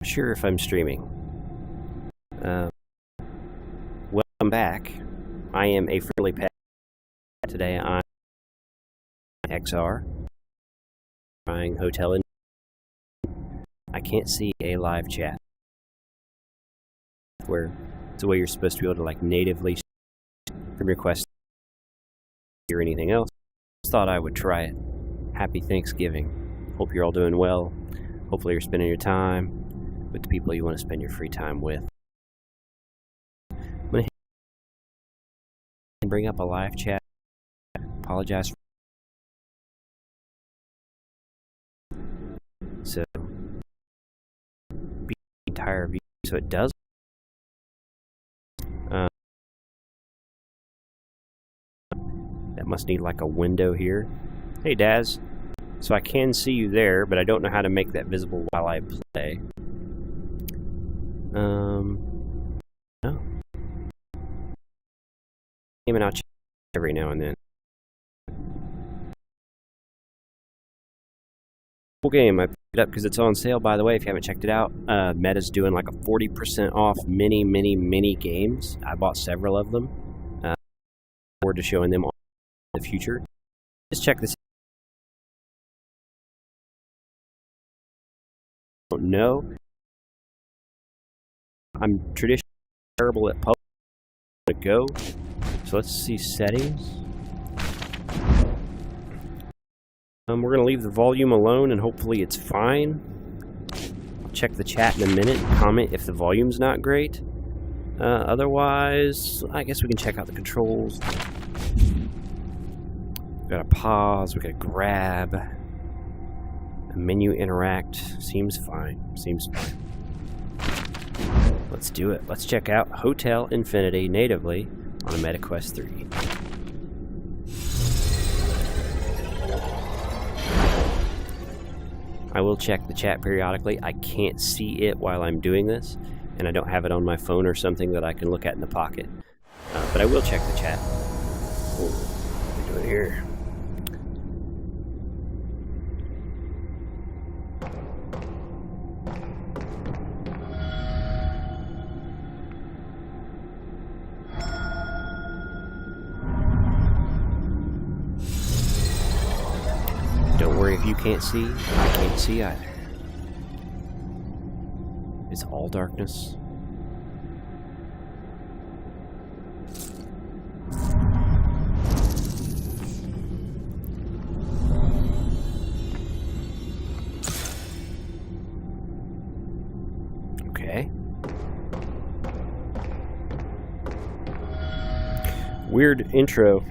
Not sure if I'm streaming. Welcome back. I am a friendly pet. Today I'm XR trying hotel in. I can't see a live chat where it's the way you're supposed to be able to like natively from request or anything else. Just thought I would try it. Happy Thanksgiving. Hope you're all doing well. Hopefully you're spending your time with the people you want to spend your free time with. I'm going to bring up a live chat. Apologize. So, be entire view so it does. That must need like a window here. Hey Daz. So I can see you there, but I don't know how to make that visible while I play. No. And I'll check every now and then. Cool game. I picked it up because it's on sale, by the way, if you haven't checked it out. Meta's doing like a 40% off mini games. I bought several of them. Look forward to showing them in the future. Just check this out. Don't know. I'm traditionally terrible at public to go. So let's see settings. We're going to leave the volume alone and hopefully it's fine. I'll check the chat in a minute and comment if the volume's not great. Otherwise, I guess we can check out the controls. We've got a pause, we've got a grab. A menu interact. Seems fine. Seems fine. Let's do it. Let's check out Hotel Infinity natively on a MetaQuest 3. I will check the chat periodically. I can't see it while I'm doing this, and I don't have it on my phone or something that I can look at in the pocket. But I will check the chat. Ooh, what are we doing here? Don't worry if you can't see, I can't see either. It's all darkness. Okay. Weird intro.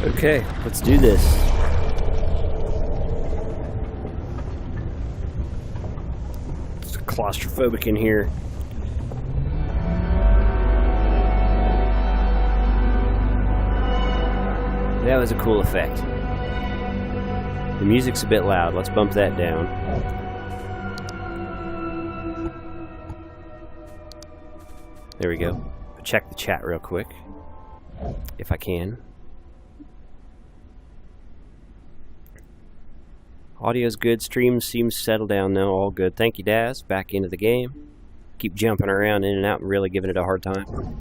Okay, let's do this. It's claustrophobic in here. That was a cool effect. The music's a bit loud. Let's bump that down. There we go. Check the chat real quick, if I can. Audio's good. Stream seems settled down now. All good. Thank you, Daz. Back into the game. Keep jumping around in and out and really giving it a hard time.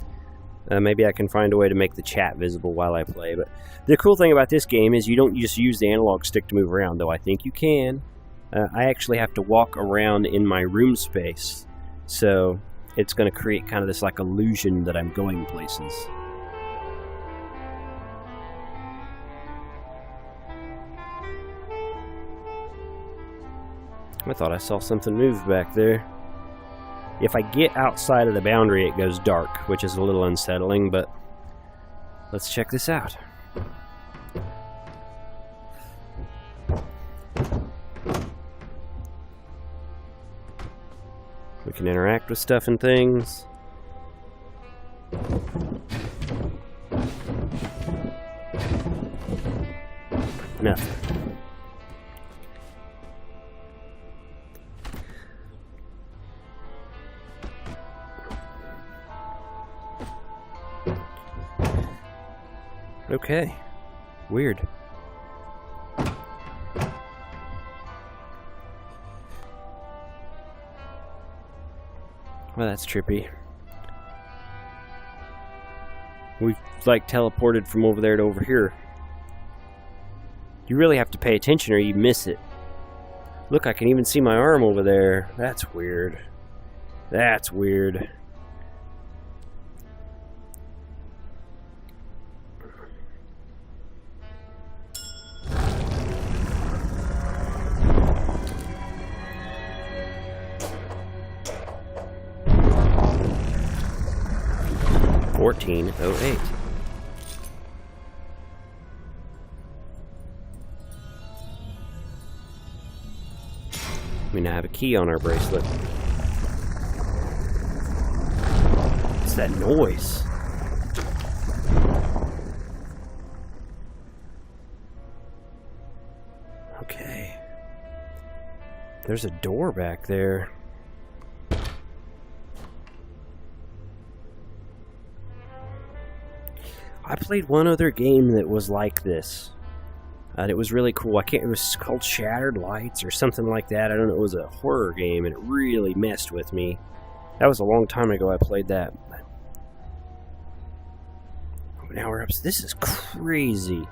Maybe I can find a way to make the chat visible while I play. But the cool thing about this game is you don't just use the analog stick to move around, though I think you can. I actually have to walk around in my room space. So it's going to create kind of this like illusion that I'm going places. I thought I saw something move back there. If I get outside of the boundary, it goes dark, which is a little unsettling, but let's check this out. We can interact with stuff and things. Nothing. Okay. Weird. Well, that's trippy. We've, like, teleported from over there to over here. You really have to pay attention or you miss it. Look, I can even see my arm over there. That's weird. That's weird. $14.08. We now have a key on our bracelet. What's that noise? Okay. There's a door back there. I played one other game that was like this. And it was really cool. It was called Shattered Lights or something like that. I don't know. It was a horror game and it really messed with me. That was a long time ago I played that. Oh, now we're up. This is crazy.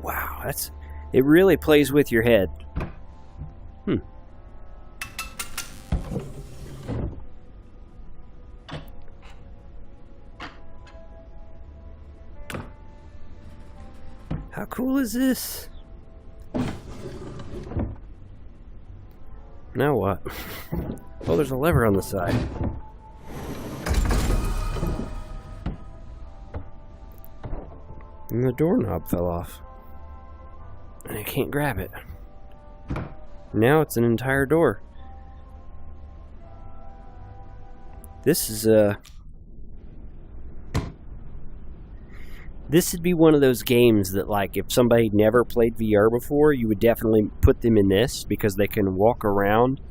Wow, it really plays with your head. How cool is this? Now what? Oh, there's a lever on the side. And the doorknob fell off. And I can't grab it. Now it's an entire door. This is This would be one of those games that, like, if somebody never played VR before, you would definitely put them in this because they can walk around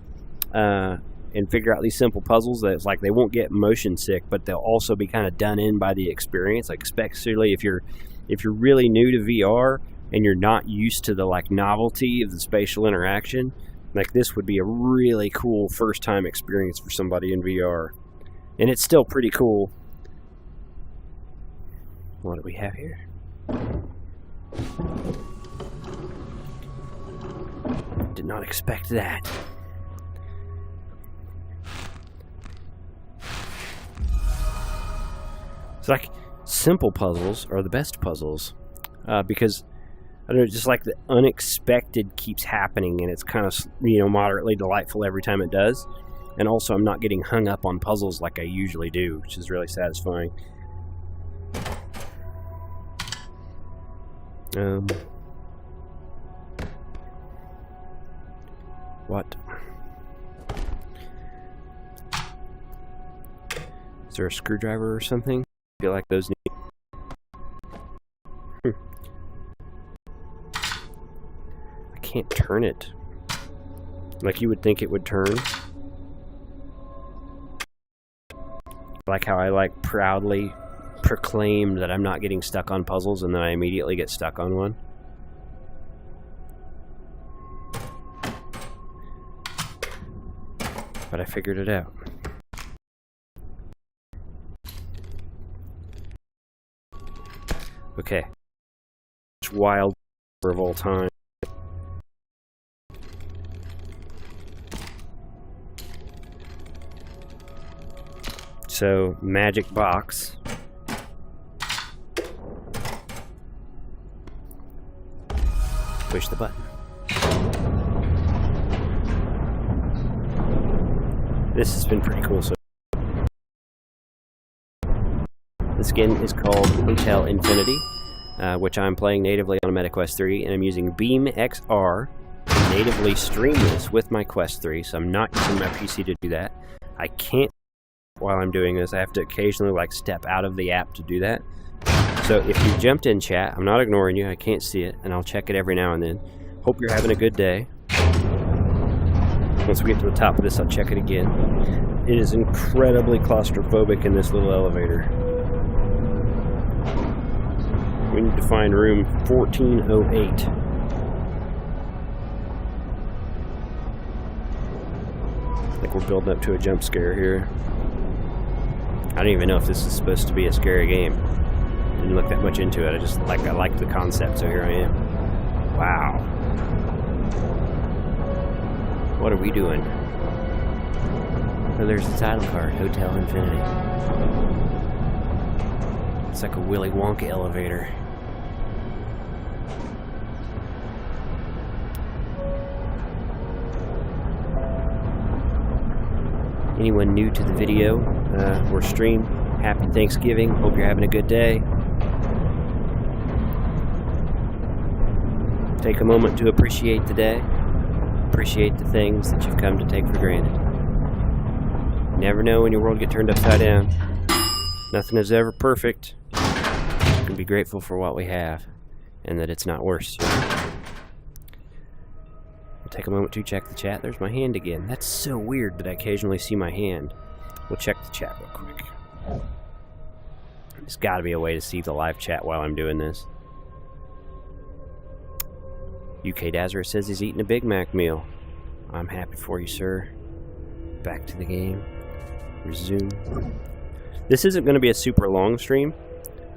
and figure out these simple puzzles that it's like they won't get motion sick, but they'll also be kind of done in by the experience. Like, especially if you're really new to VR and you're not used to the, like, novelty of the spatial interaction, like, this would be a really cool first time experience for somebody in VR. And it's still pretty cool. What do we have here? Did not expect that. It's like simple puzzles are the best puzzles because I don't know, just like the unexpected keeps happening, and it's kind of, you know, moderately delightful every time it does. And also, I'm not getting hung up on puzzles like I usually do, which is really satisfying. What? Is there a screwdriver or something? I feel like those need... I can't turn it. Like you would think it would turn. Like how I, like, proudly proclaim that I'm not getting stuck on puzzles and then I immediately get stuck on one. But I figured it out. Okay. Wild of all time. So, magic box. Push the button. This has been pretty cool. So, this game is called Hotel Infinity, which I'm playing natively on a Meta Quest 3, and I'm using BeamXR to natively stream this with my Quest 3, so I'm not using my PC to do that. I can't while I'm doing this. I have to occasionally like step out of the app to do that. So if you jumped in chat, I'm not ignoring you, I can't see it, and I'll check it every now and then. Hope you're having a good day. Once we get to the top of this, I'll check it again. It is incredibly claustrophobic in this little elevator. We need to find room 1408. I think we're building up to a jump scare here. I don't even know if this is supposed to be a scary game. Didn't look that much into it. I like the concept, so here I am. Wow. What are we doing? Oh, there's the title card, Hotel Infinity. It's like a Willy Wonka elevator. Anyone new to the video or stream, happy Thanksgiving. Hope you're having a good day. Take a moment to appreciate the day. Appreciate the things that you've come to take for granted. You never know when your world gets turned upside down. Nothing is ever perfect. You can be grateful for what we have and that it's not worse. We'll take a moment to check the chat. There's my hand again. That's so weird that I occasionally see my hand. We'll check the chat real quick. There's got to be a way to see the live chat while I'm doing this. UK Dazzer says he's eating a Big Mac meal. I'm happy for you, sir. Back to the game. Resume. This isn't going to be a super long stream.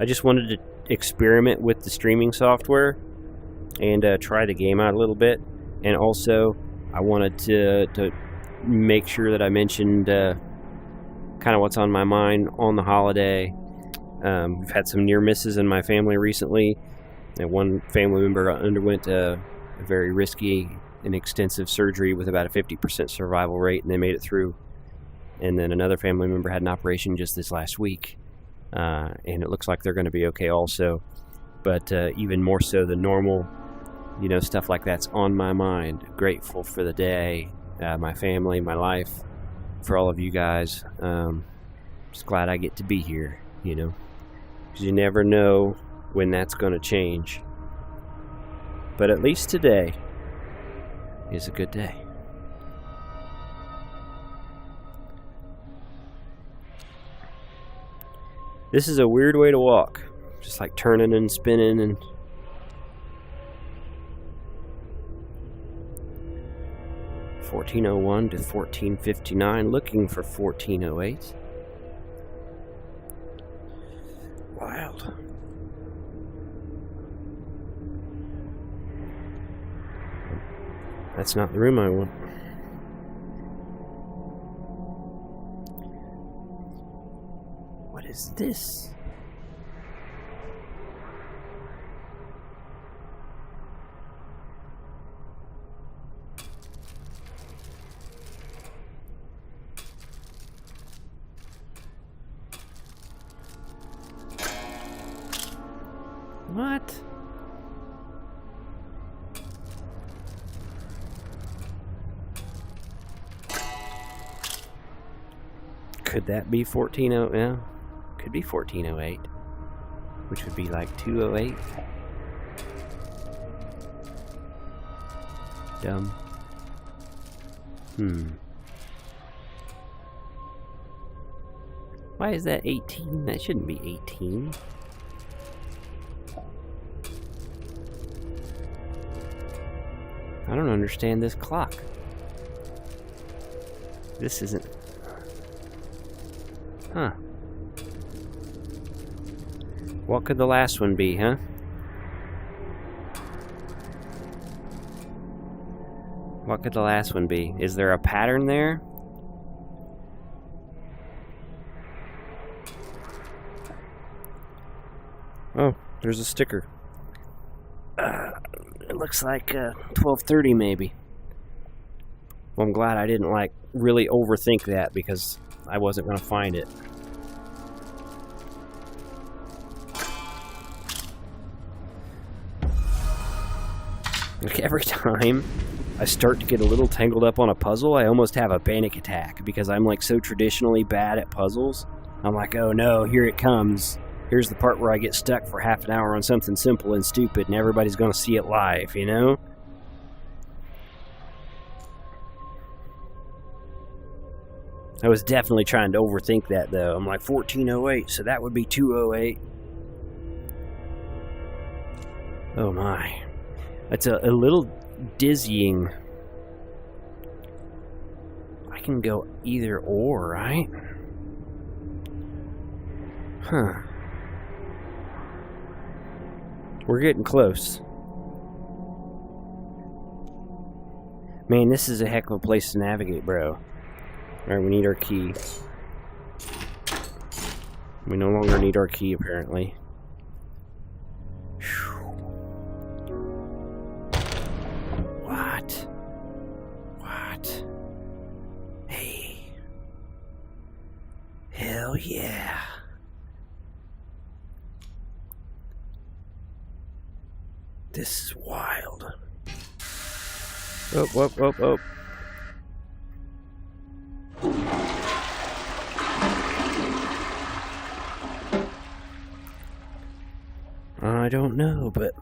I just wanted to experiment with the streaming software and try the game out a little bit. And also, I wanted to make sure that I mentioned kind of what's on my mind on the holiday. We've had some near misses in my family recently. And one family member underwent a very risky and extensive surgery with about a 50% survival rate, and they made it through. And then another family member had an operation just this last week, and it looks like they're going to be okay also. But even more so than normal, you know, stuff like that's on my mind. Grateful for the day, my family, my life, for all of you guys. Just glad I get to be here, you know, because you never know when that's going to change. But at least today is a good day. This is a weird way to walk. Just like turning and spinning and... $14.01 to $14.59, looking for $14.08. Wild. That's not the room I want. What is this? What? Could that be 14.0? Yeah, could be 14.08, which would be like 2.08. Dumb. Why is that 18? That shouldn't be 18. I don't understand this clock. This isn't... Huh. What could the last one be, huh? What could the last one be? Is there a pattern there? Oh, there's a sticker. It looks like 12:30 maybe. Well, I'm glad I didn't like really overthink that because I wasn't going to find it. Like every time I start to get a little tangled up on a puzzle, I almost have a panic attack because I'm like so traditionally bad at puzzles. I'm like, oh no, here it comes. Here's the part where I get stuck for half an hour on something simple and stupid and everybody's going to see it live, you know? I was definitely trying to overthink that though. I'm like 1408, so that would be 208. Oh my. It's a little dizzying. I can go either or, right? Huh. We're getting close. Man, this is a heck of a place to navigate, bro. Alright, we need our key. We no longer need our key, apparently. What? Hey. Hell yeah. This is wild. Oh. I don't know, but...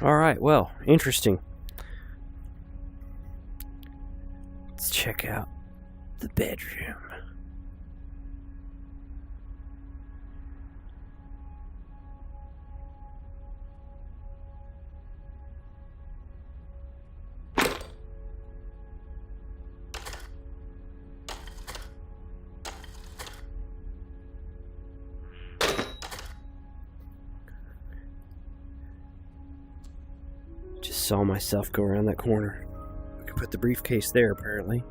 Alright, well, interesting. Let's check out the bedroom. Just saw myself go around that corner. I could put the briefcase there, apparently.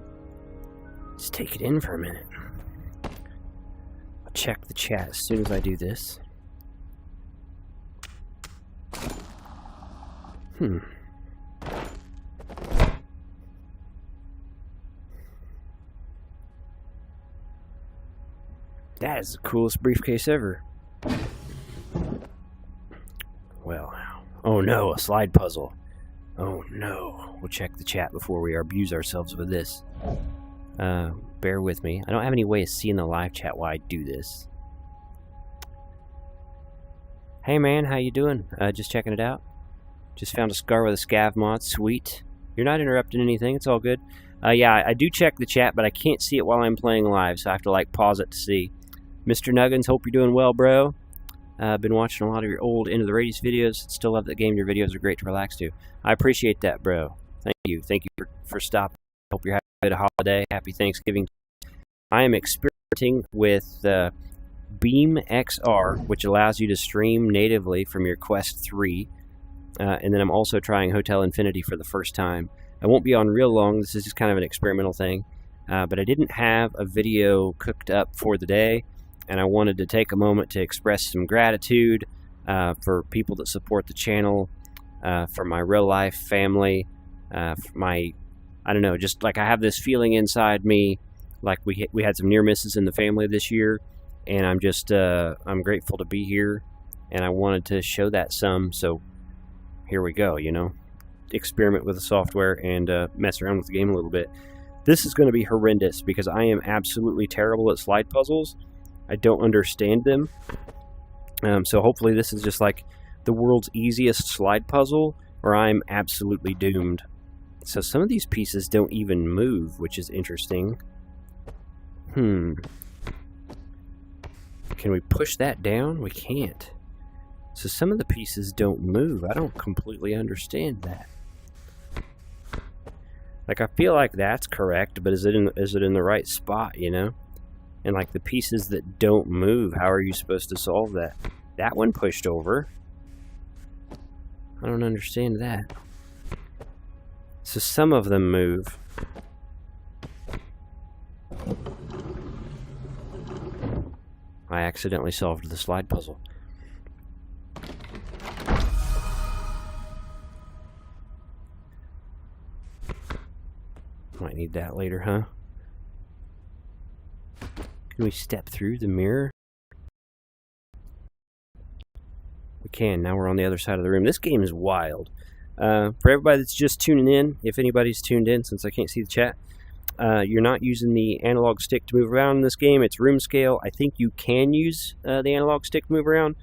Just take it in for a minute. I'll check the chat as soon as I do this. That is the coolest briefcase ever. Well, oh no, a slide puzzle. Oh no. We'll check the chat before we abuse ourselves with this. Bear with me. I don't have any way of seeing the live chat while I do this. Hey man, how you doing? Just checking it out. Just found a scar with a scav mod. Sweet. You're not interrupting anything. It's all good. Yeah, I do check the chat, but I can't see it while I'm playing live, so I have to like pause it to see. Mr. Nuggins, hope you're doing well, bro. Been watching a lot of your old Into the Radius videos. Still love that game. Your videos are great to relax to. I appreciate that, bro. Thank you. Thank you for stopping. Hope you're having a holiday. Happy Thanksgiving. I am experimenting with BeamXR, which allows you to stream natively from your Quest 3. And then I'm also trying Hotel Infinity for the first time. I won't be on real long. This is just kind of an experimental thing. But I didn't have a video cooked up for the day. And I wanted to take a moment to express some gratitude for people that support the channel, for my real life family, for my, I don't know, just like I have this feeling inside me, like we had some near misses in the family this year, and I'm just, I'm grateful to be here, and I wanted to show that some, so here we go, you know, experiment with the software and mess around with the game a little bit. This is going to be horrendous because I am absolutely terrible at slide puzzles. I don't understand them. So hopefully this is just like the world's easiest slide puzzle, or I'm absolutely doomed. So some of these pieces don't even move, which is interesting. Can we push that down? We can't. So some of the pieces don't move. I don't completely understand that. Like, I feel like that's correct, but is it in the right spot, you know? And like the pieces that don't move, how are you supposed to solve that? That one pushed over. I don't understand that. So some of them move. I accidentally solved the slide puzzle. Might need that later, huh? Can we step through the mirror? We can. Now we're on the other side of the room. This game is wild. For everybody that's just tuning in, if anybody's tuned in, since I can't see the chat, you're not using the analog stick to move around in this game. It's room scale. I think you can use the analog stick to move around,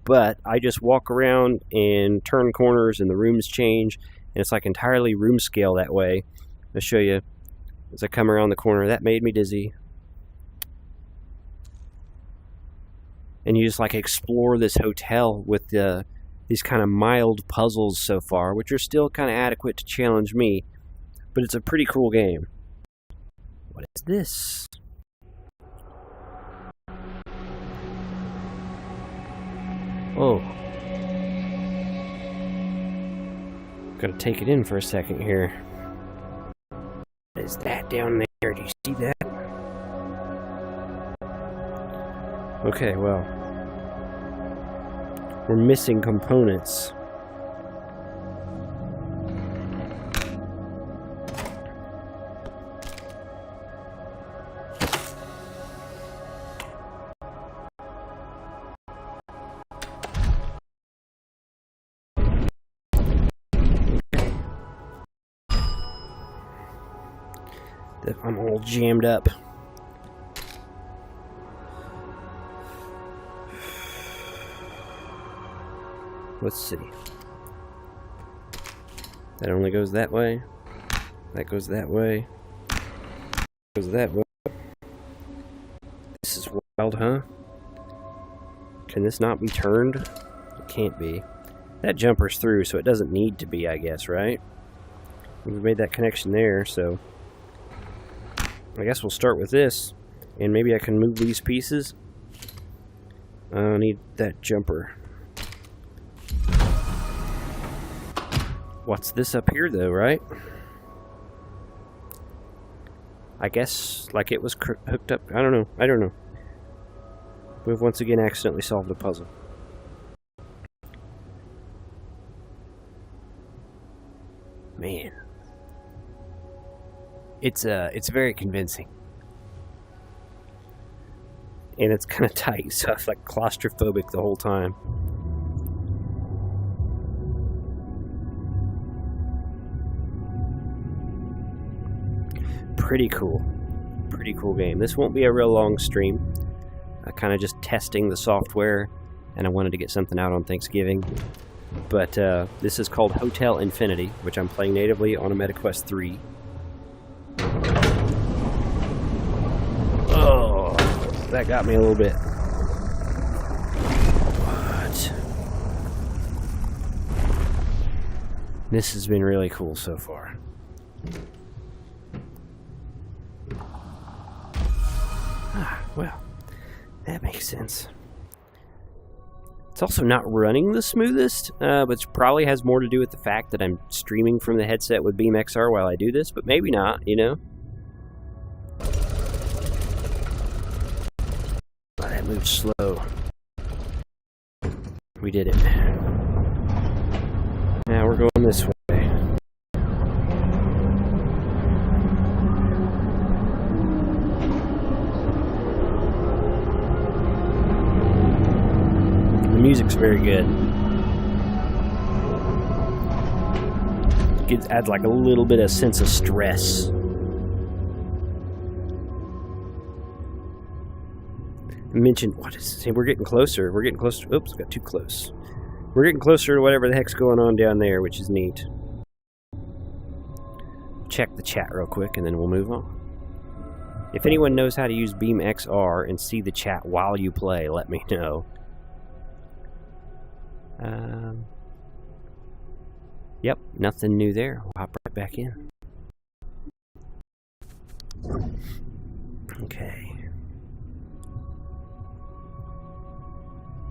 but I just walk around and turn corners and the rooms change, and it's like entirely room scale that way. I'll show you as I come around the corner. That made me dizzy. And you just like explore this hotel with these kind of mild puzzles so far, which are still kind of adequate to challenge me, but it's a pretty cool game. What is this? Oh. Gotta take it in for a second here. What is that down there? Do you see that? Okay, well. We're missing components. I'm all jammed up. Let's see. That only goes that way. That goes that way. Goes that way. This is wild, huh? Can this not be turned? It can't be. That jumper's through, so it doesn't need to be, I guess, right? We've made that connection there, so I guess we'll start with this, and maybe I can move these pieces. I need that jumper. What's this up here, though, right? I guess, like it was hooked up. I don't know. I don't know. We've once again accidentally solved the puzzle. Man. It's very convincing. And it's kind of tight, so it's like claustrophobic the whole time. Pretty cool. Pretty cool game. This won't be a real long stream. Kind of just testing the software, and I wanted to get something out on Thanksgiving. But this is called Hotel Infinity, which I'm playing natively on a MetaQuest 3. Oh, that got me a little bit. What? This has been really cool so far. Ah, well, that makes sense. It's also not running the smoothest, but it probably has more to do with the fact that I'm streaming from the headset with BeamXR while I do this, but maybe not, you know? Oh, that moved slow. We did it. Now we're going this way. The music's very good. It adds like a little bit of sense of stress. I mentioned, what is this? We're getting closer. We're getting closer. Oops, got too close. We're getting closer to whatever the heck's going on down there, which is neat. Check the chat real quick and then we'll move on. If anyone knows how to use BeamXR and see the chat while you play, let me know. Yep, nothing new there. We'll hop right back in. Okay.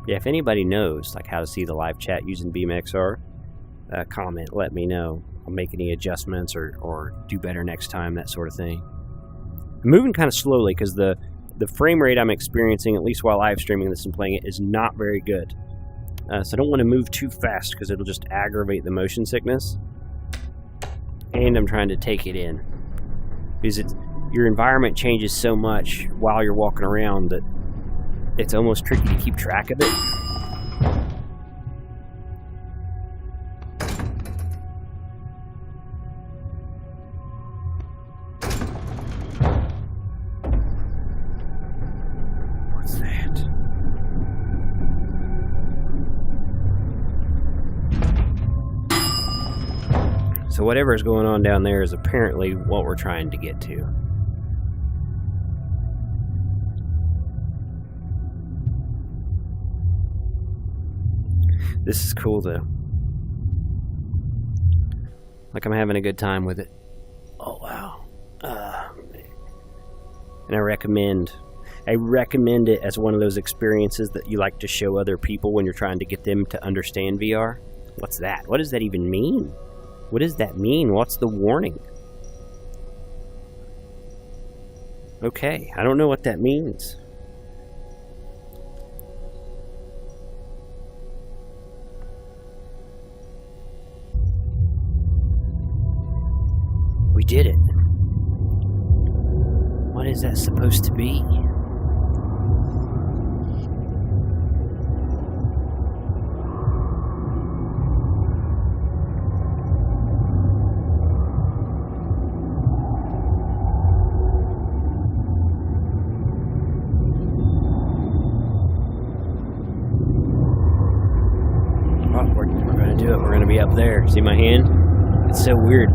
Yeah, if anybody knows like how to see the live chat using BeamXR, comment, let me know. I'll make any adjustments or do better next time, that sort of thing. I'm moving kind of slowly because the the frame rate I'm experiencing, at least while live streaming this and playing it, is not very good. So I don't want to move too fast because it'll just aggravate the motion sickness. And I'm trying to take it in. Because your environment changes so much while you're walking around that it's almost tricky to keep track of it. What's that? So whatever is going on down there is apparently what we're trying to get to. This is cool though. Like I'm having a good time with it. Oh wow. And I recommend it as one of those experiences that you like to show other people when you're trying to get them to understand VR. What's that? What does that even mean? What does that mean? What's the warning? Okay, I don't know what that means. We did it. What is that supposed to be? We're going to be up there. See my hand? It's so weird.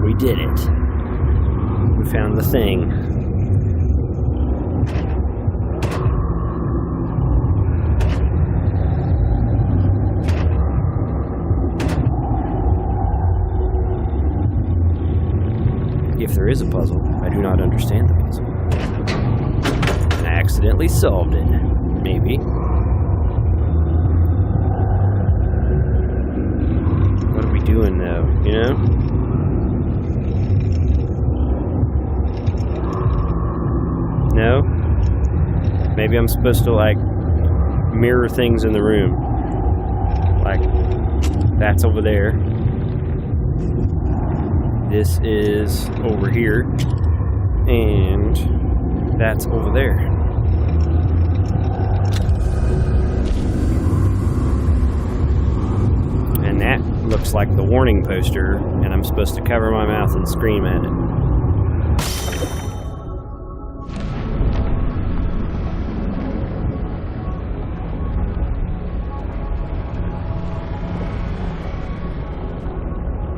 We did it. We found the thing. If there is a puzzle, I do not understand the puzzle. And I accidentally solved it. Maybe. Doing though, you know? No? Maybe I'm supposed to like mirror things in the room. Like that's over there. This is over here. And that's over there. And that looks like the warning poster, and I'm supposed to cover my mouth and scream at it.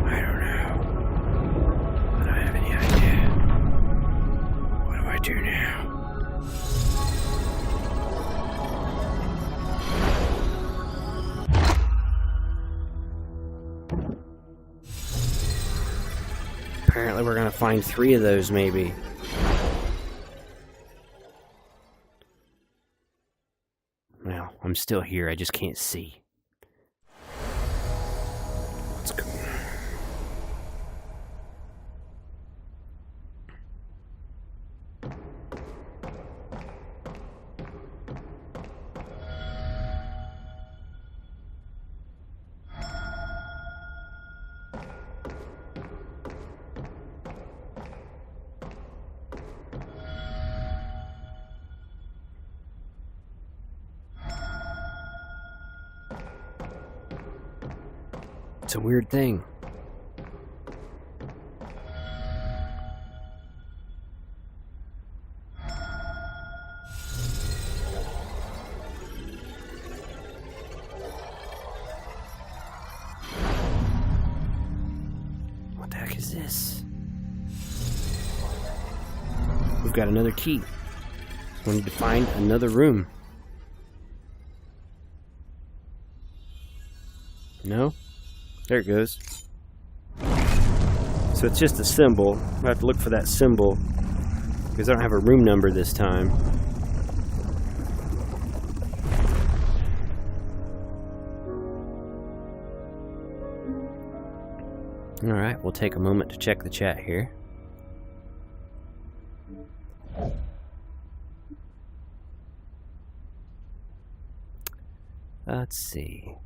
I don't know. I don't have any idea. What do I do now? Apparently we're gonna find 3 of those, maybe. Well, I'm still here, I just can't see. Let's go. It's a weird thing. What the heck is this? We've got another key. We need to find another room. No? There it goes. So it's just a symbol. I have to look for that symbol because I don't have a room number this time. Alright, we'll take a moment to check the chat here. Let's see.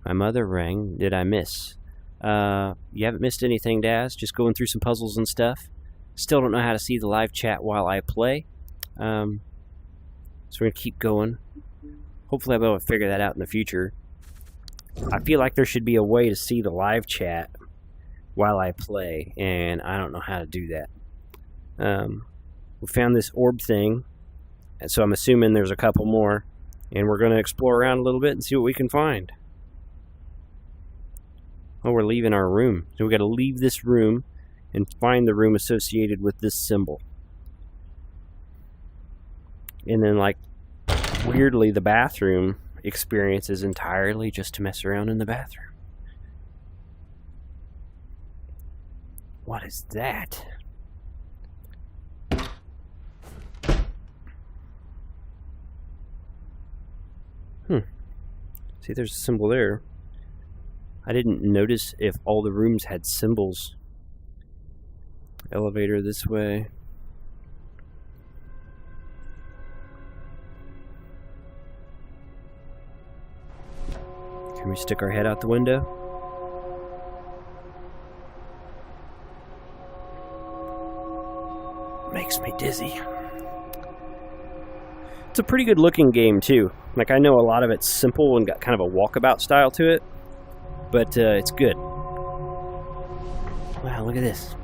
My mother rang. Did I miss? You haven't missed anything, Daz. Just going through some puzzles and stuff. Still don't know how to see the live chat while I play. So we're going to keep going. Hopefully I'll be able to figure that out in the future. I feel like there should be a way to see the live chat while I play, and I don't know how to do that. We found this orb thing, and so I'm assuming there's a couple more, and we're going to explore around a little bit and see what we can find. Oh, we're leaving our room. So we got to leave this room and find the room associated with this symbol. And then, like, weirdly, the bathroom experience is entirely just to mess around in the bathroom. What is that? See, there's a symbol there. I didn't notice if all the rooms had symbols. Elevator this way. Can we stick our head out the window? Makes me dizzy. It's a pretty good looking game too. Like, I know a lot of it's simple and got kind of a walkabout style to it, but it's good. Wow, look at this.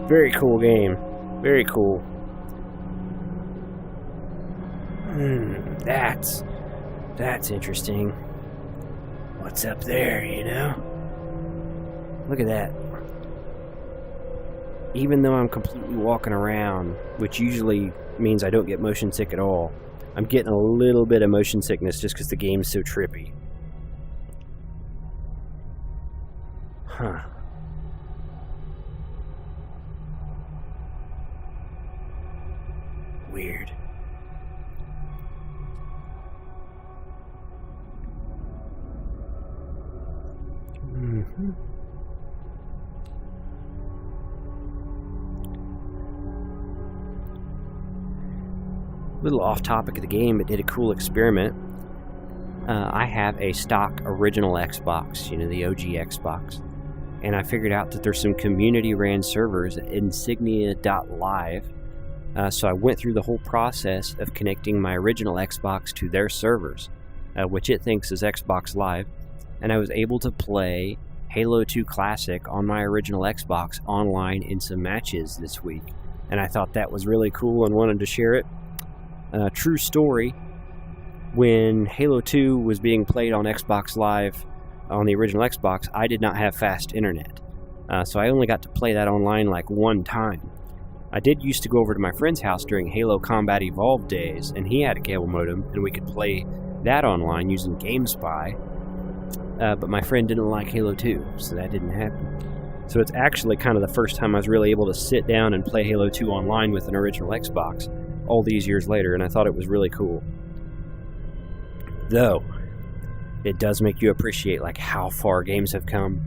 Very cool game. Very cool. That's interesting. What's up there, you know? Look at that. Even though I'm completely walking around, which usually means I don't get motion sick at all, I'm getting a little bit of motion sickness just because the game's so trippy. Huh. Weird. A little off topic of the game, but did a cool experiment. I have a stock original Xbox, you know, the OG Xbox, and I figured out that there's some community ran servers at insignia.live. So I went through the whole process of connecting my original Xbox to their servers, which it thinks is Xbox Live, and I was able to play Halo 2 Classic on my original Xbox online in some matches this week, and I thought that was really cool and wanted to share it. True story, when Halo 2 was being played on Xbox Live on the original Xbox, I did not have fast internet, so I only got to play that online like one time. I did used to go over to my friend's house during Halo Combat Evolved days, and he had a cable modem, and we could play that online using GameSpy, but my friend didn't like Halo 2, so that didn't happen. So it's actually kind of the first time I was really able to sit down and play Halo 2 online with an original Xbox all these years later, and I thought it was really cool. Though, it does make you appreciate like how far games have come,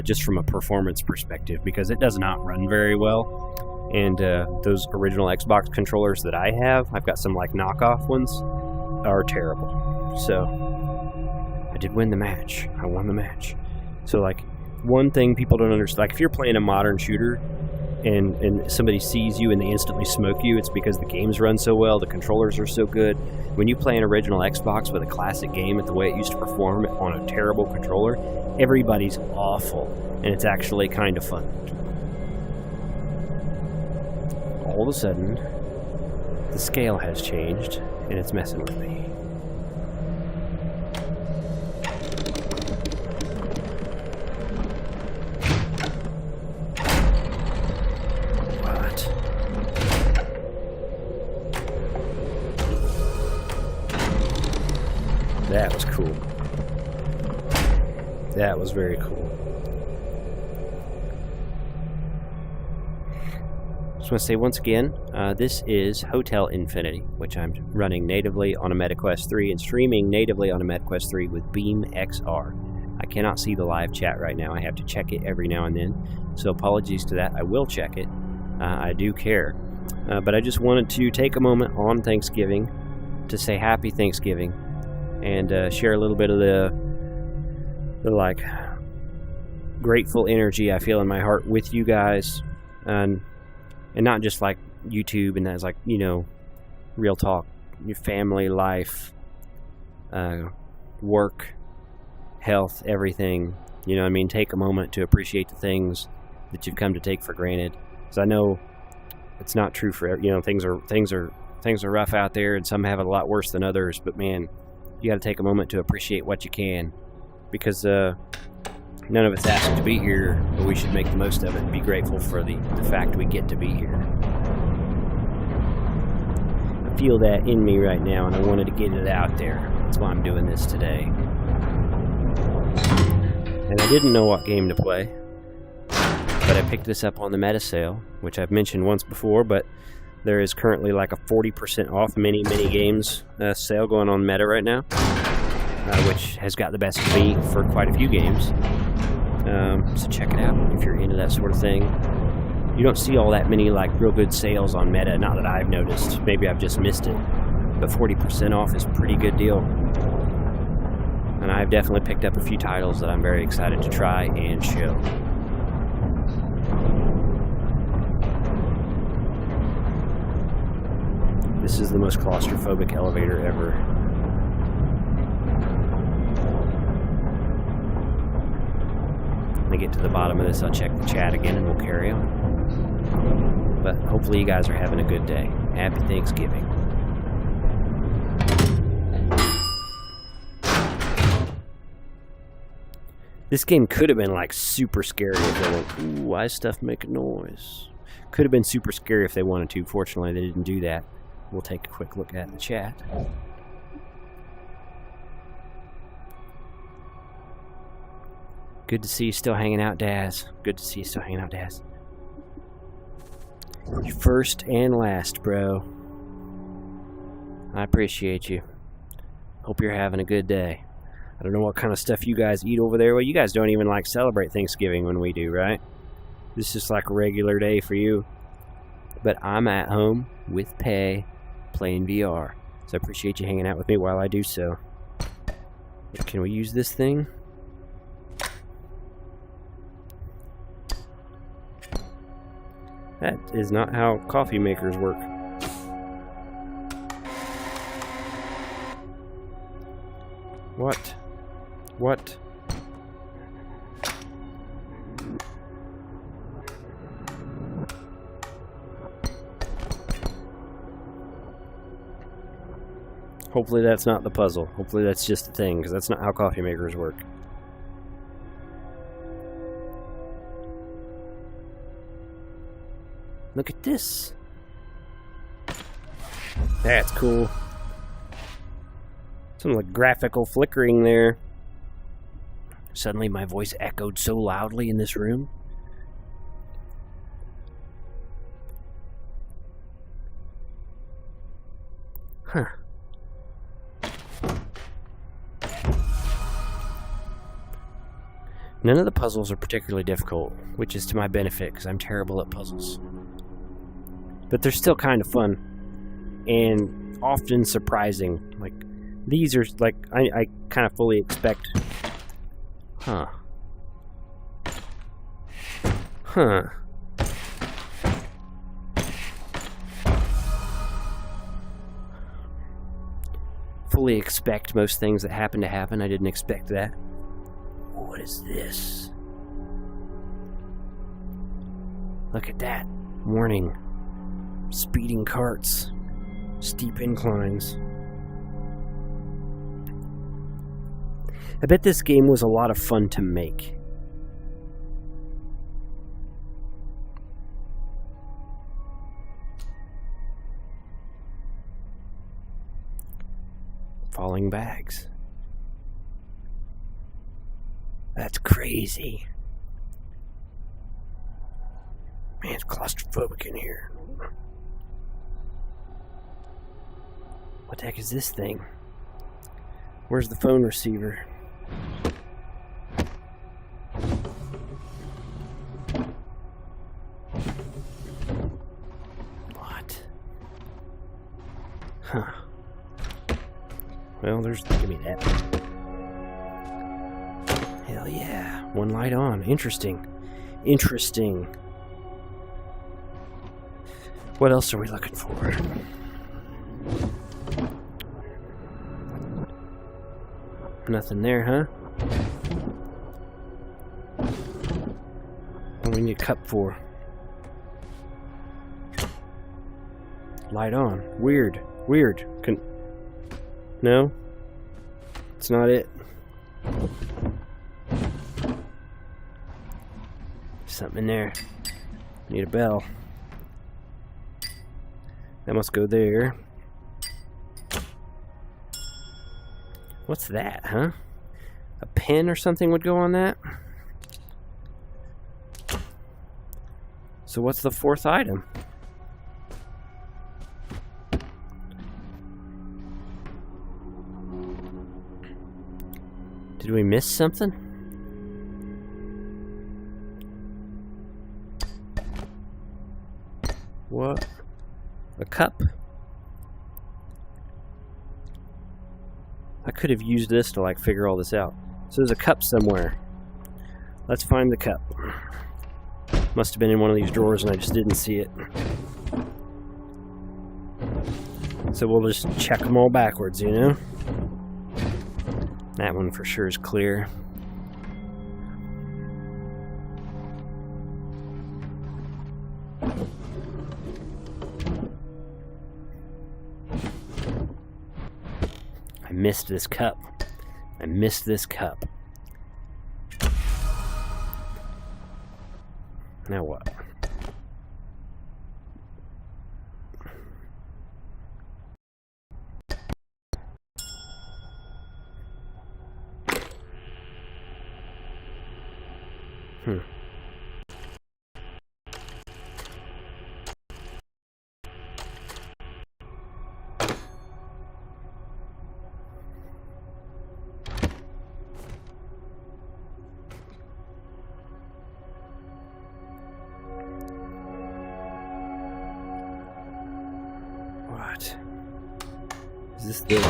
just from a performance perspective, because it does not run very well. And those original Xbox controllers that I have, I've got some like knockoff ones, are terrible. So, I did win the match. I won the match. So like, one thing people don't understand, like if you're playing a modern shooter, and somebody sees you and they instantly smoke you, it's because the games run so well, the controllers are so good. When you play an original Xbox with a classic game at the way it used to perform on a terrible controller, everybody's awful, and it's actually kind of fun. All of a sudden, the scale has changed, and it's messing with me. That was cool. That was very cool. Just want to say once again, this is Hotel Infinity, which I'm running natively on a MetaQuest 3 and streaming natively on a MetaQuest 3 with BeamXR. I cannot see the live chat right now. I have to check it every now and then, so apologies to that. I will check it. I do care. But I just wanted to take a moment on Thanksgiving to say Happy Thanksgiving and share a little bit of the like grateful energy I feel in my heart with you guys, and not just like YouTube and that's like, you know, real talk, your family life, work, health, everything. You know what I mean? Take a moment to appreciate the things that you've come to take for granted. Because I know it's not true for, you know, things are rough out there, and some have it a lot worse than others. But man, you got to take a moment to appreciate what you can, because none of us asked to be here, but we should make the most of it and be grateful for the fact we get to be here. I feel that in me right now, and I wanted to get it out there. That's why I'm doing this today. And I didn't know what game to play, but I picked this up on the Meta sale, which I've mentioned once before, but there is currently like a 40% off mini games sale going on Meta right now, which has got the best of me for quite a few games. So check it out if you're into that sort of thing. You don't see all that many like real good sales on Meta, not that I've noticed. Maybe I've just missed it, but 40% off is a pretty good deal. And I've definitely picked up a few titles that I'm very excited to try and show. This is the most claustrophobic elevator ever. When I get to the bottom of this, I'll check the chat again and we'll carry on. But hopefully you guys are having a good day. Happy Thanksgiving. This game could have been like super scary if they went, ooh, why is stuff making noise? Could have been super scary if they wanted to. Fortunately, they didn't do that. We'll take a quick look at the chat. Good to see you still hanging out, Daz. Good to see you still hanging out, Daz. You're first and last, bro. I appreciate you. Hope you're having a good day. I don't know what kind of stuff you guys eat over there. Well, you guys don't even like celebrate Thanksgiving when we do, right? This is just like a regular day for you. But I'm at home with Pay playing VR. So I appreciate you hanging out with me while I do so. Can we use this thing? That is not how coffee makers work. What? What? Hopefully that's not the puzzle. Hopefully that's just the thing, because that's not how coffee makers work. Look at this. That's cool. Some like graphical flickering there. Suddenly my voice echoed so loudly in this room. Huh. None of the puzzles are particularly difficult, which is to my benefit because I'm terrible at puzzles. But they're still kind of fun and often surprising. Like, these are like, I kind of fully expect. Huh. Huh. Fully expect most things that happen to happen. I didn't expect that. What is this? Look at that. Warning. Speeding carts. Steep inclines. I bet this game was a lot of fun to make. Falling bags. That's crazy. Man, it's claustrophobic in here. What the heck is this thing? Where's the phone receiver? What? Well, give me that. Hell yeah. One light on. Interesting. Interesting. What else are we looking for? Nothing there, huh? What do we need a cup for? Light on. Weird. Weird. No? It's not it. Something in there. Need a bell. That must go there. What's that, huh? A pen or something would go on that? So what's the fourth item? Did we miss something? What? A cup? I could have used this to like figure all this out. So there's a cup somewhere. Let's find the cup. Must have been in one of these drawers and I just didn't see it. So we'll just check them all backwards, you know? That one for sure is clear. I missed this cup. I missed this cup. Now what? What? Is this the...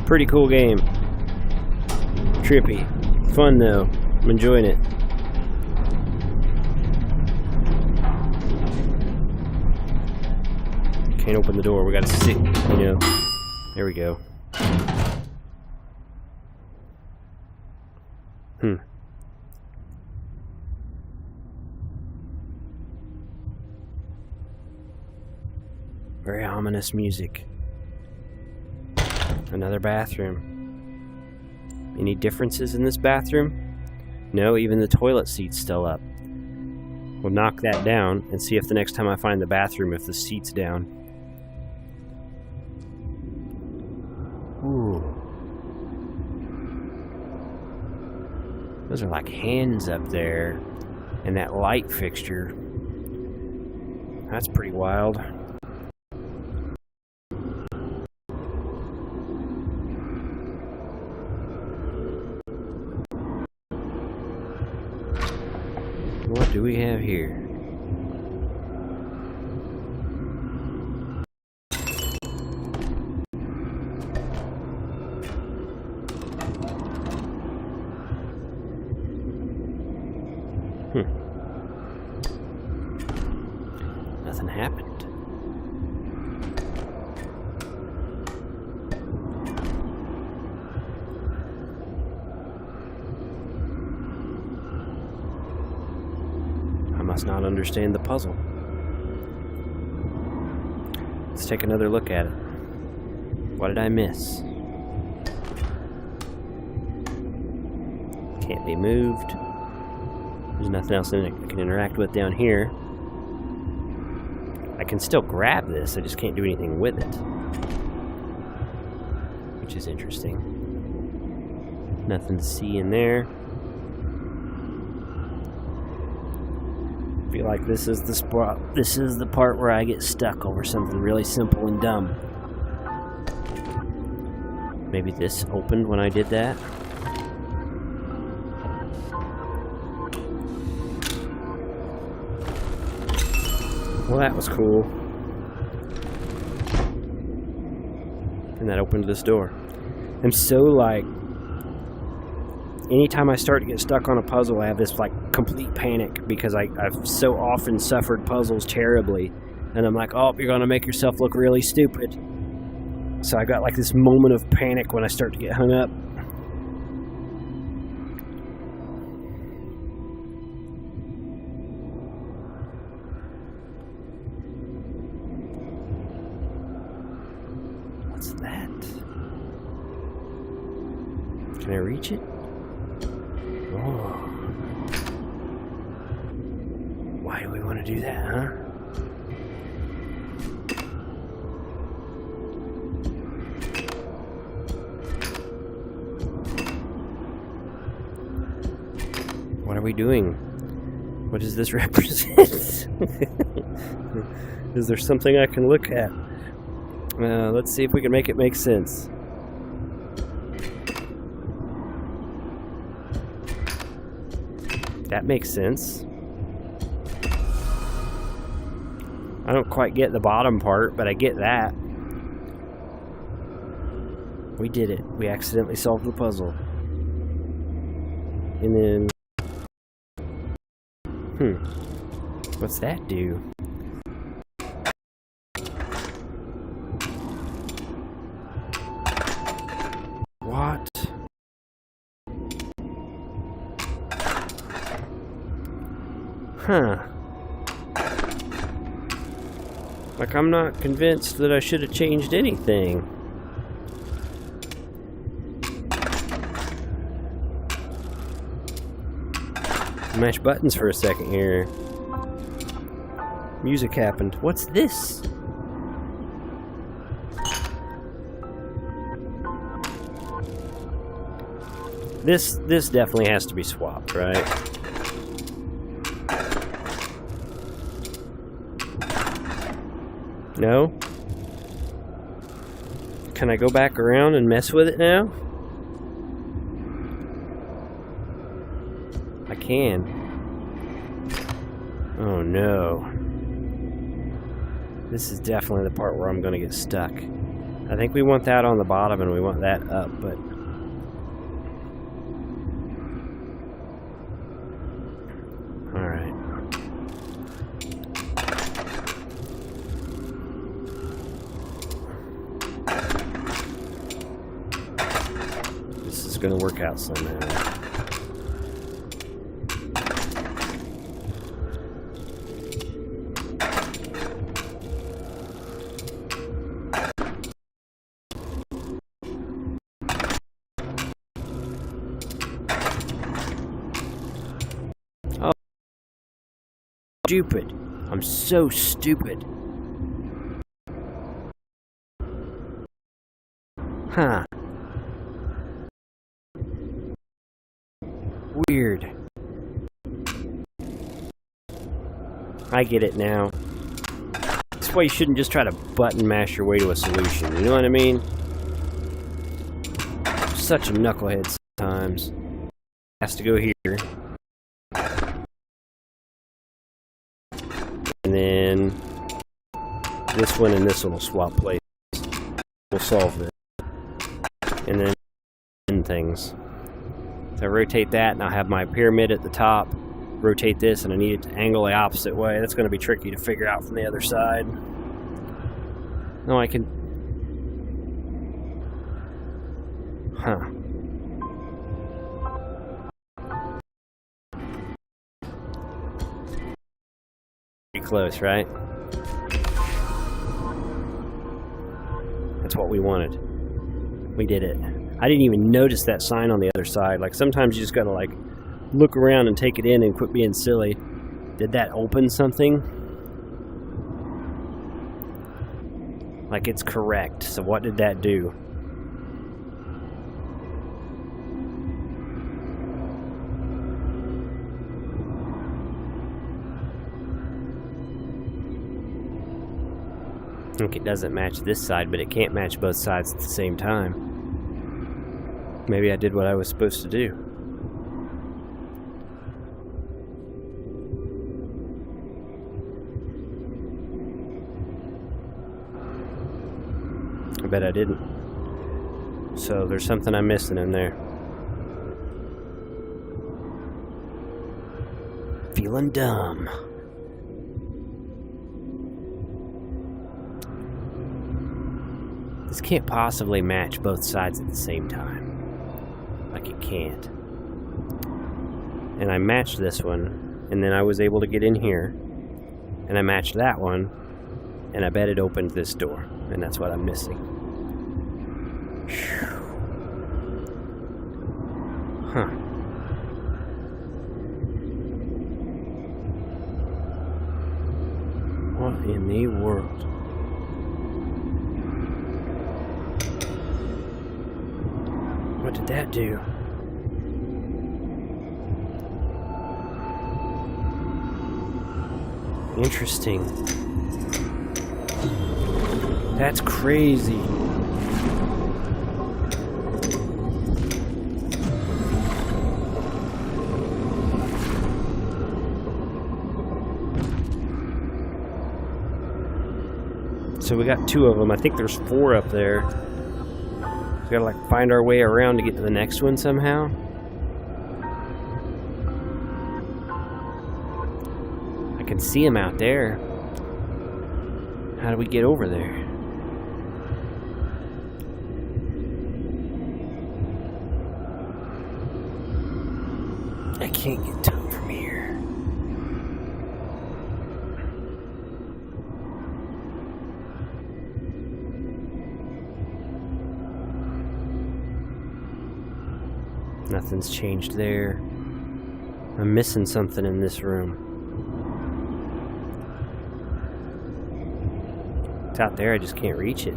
Pretty cool game. Trippy. Fun though. I'm enjoying it. Can't open the door. We gotta sit, you know. There we go. Very ominous music. Another bathroom. Any differences in this bathroom? No, even the toilet seat's still up. We'll knock that down and see if the next time I find the bathroom, if the seat's down. Ooh. Those are like hands up there. And that light fixture. That's pretty wild. What do we have here? Nothing happened. I must not understand the puzzle. Let's take another look at it. What did I miss? Can't be moved. There's nothing else in it I can interact with down here. I can still grab this, I just can't do anything with it. Which is interesting. Nothing to see in there. feel like this is the spot. This is the part where I get stuck over something really simple and dumb. Maybe this opened when I did that. Well, that was cool. And that opened this door. I'm so like, anytime I start to get stuck on a puzzle, I have this like complete panic because I've so often suffered puzzles terribly. And I'm like, oh, you're gonna make yourself look really stupid. So I got like this moment of panic when I start to get hung up. What's that? Can I reach it? Oh. Why do we want to do that, huh? What are we doing? What does this represent? Is there something I can look at? Let's see if we can make it make sense. That makes sense. I don't quite get the bottom part, but I get that. We did it. We accidentally solved the puzzle. And then... What's that do? What? Huh. Like, I'm not convinced that I should have changed anything. Mash buttons for a second here. Music happened. What's this? This definitely has to be swapped, right? No? Can I go back around and mess with it now? I can. Oh no. This is definitely the part where I'm going to get stuck. I think we want that on the bottom and we want that up, but... Alright. This is going to work out somehow. Stupid. I'm so stupid. Huh. Weird. I get it now. That's why you shouldn't just try to button mash your way to a solution. You know what I mean? I'm such a knucklehead sometimes. Has to go here. And then this one and this one will swap places. We'll solve this. And then things. So I rotate that and I'll have my pyramid at the top. Rotate this and I need it to angle the opposite way. That's going to be tricky to figure out from the other side. No, I can... Huh. Close, right? That's what we wanted. We did it. I didn't even notice that sign on the other side. Like, sometimes you just gotta, like, look around and take it in and quit being silly. Did that open something? Like, it's correct. So what did that do? Look, it doesn't match this side, but it can't match both sides at the same time. Maybe I did what I was supposed to do. I bet I didn't. So there's something I'm missing in there. Feeling dumb. This can't possibly match both sides at the same time. Like it can't. And I matched this one, and then I was able to get in here, and I matched that one, and I bet it opened this door, and that's what I'm missing. Whew. Huh. What in the world? What did that do? Interesting. That's crazy. So we got 2 of them. I think there's 4 up there. We gotta like find our way around to get to the next one somehow. I can see him out there. How do we get over there? I can't get to him from here. Nothing's changed there. I'm missing something in this room. It's out there, I just can't reach it.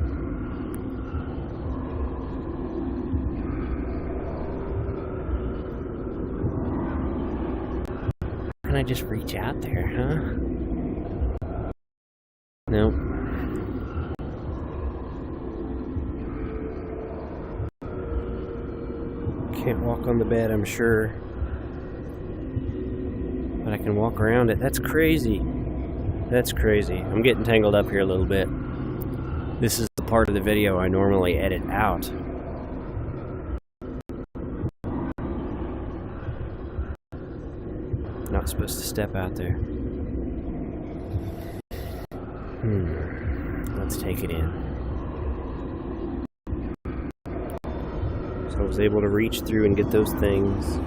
Can I just reach out there, huh? Nope. Can't walk on the bed, I'm sure. But I can walk around it. That's crazy. That's crazy. I'm getting tangled up here a little bit. This is the part of the video I normally edit out. Not supposed to step out there. Let's take it in. So I was able to reach through and get those things.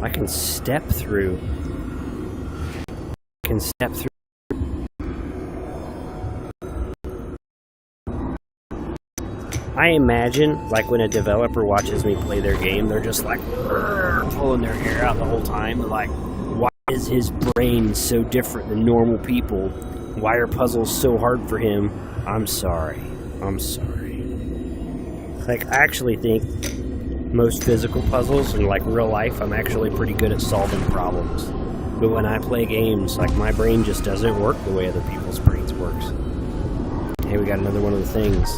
I can step through. I can step through. I imagine, like when a developer watches me play their game, they're just like pulling their hair out the whole time. They're like, why is his brain so different than normal people? Why are puzzles so hard for him? I'm sorry. I'm sorry. Like, I actually think most physical puzzles in like real life, I'm actually pretty good at solving problems. But when I play games, like my brain just doesn't work the way other people's brains works. Hey, we got another one of the things.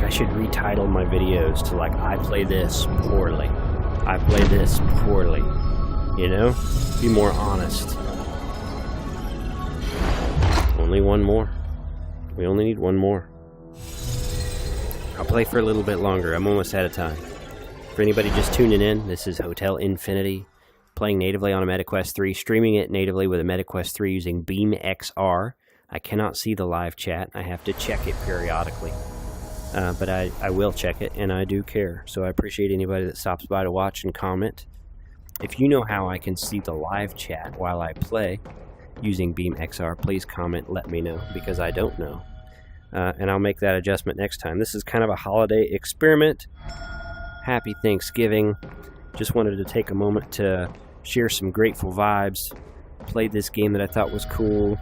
I should retitle my videos to like, I play this poorly. I play this poorly. You know? Be more honest. Only one more. We only need one more. I'll play for a little bit longer. I'm almost out of time. For anybody just tuning in, this is Hotel Infinity, playing natively on a MetaQuest 3, streaming it natively with a MetaQuest 3 using BeamXR. I cannot see the live chat. I have to check it periodically. But I will check it, and I do care. So I appreciate anybody that stops by to watch and comment. If you know how I can see the live chat while I play using BeamXR, please comment, let me know, because I don't know. And I'll make that adjustment next time. This is kind of a holiday experiment. Happy Thanksgiving. Just wanted to take a moment to share some grateful vibes. Played this game that I thought was cool.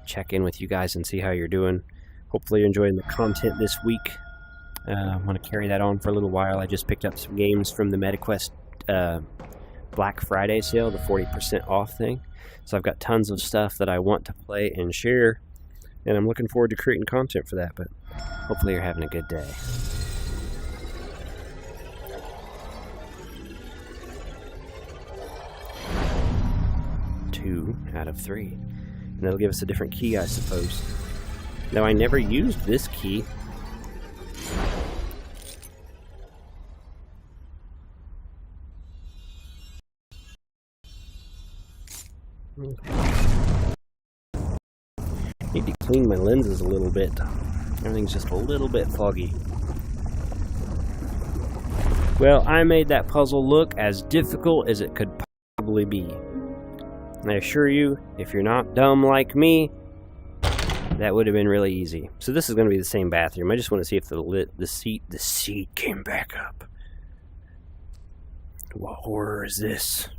Check in with you guys and see how you're doing. Hopefully you're enjoying the content this week. I'm going to carry that on for a little while. I just picked up some games from the MetaQuest Black Friday sale, the 40% off thing. So I've got tons of stuff that I want to play and share, and I'm looking forward to creating content for that, but hopefully you're having a good day. Two out of 3. And that'll give us a different key, I suppose. Now, I never used this key. Need to clean my lenses a little bit. Everything's just a little bit foggy. Well, I made that puzzle look as difficult as it could possibly be. And I assure you, if you're not dumb like me, that would have been really easy. So this is going to be the same bathroom. I just want to see if the seat came back up. What horror is this?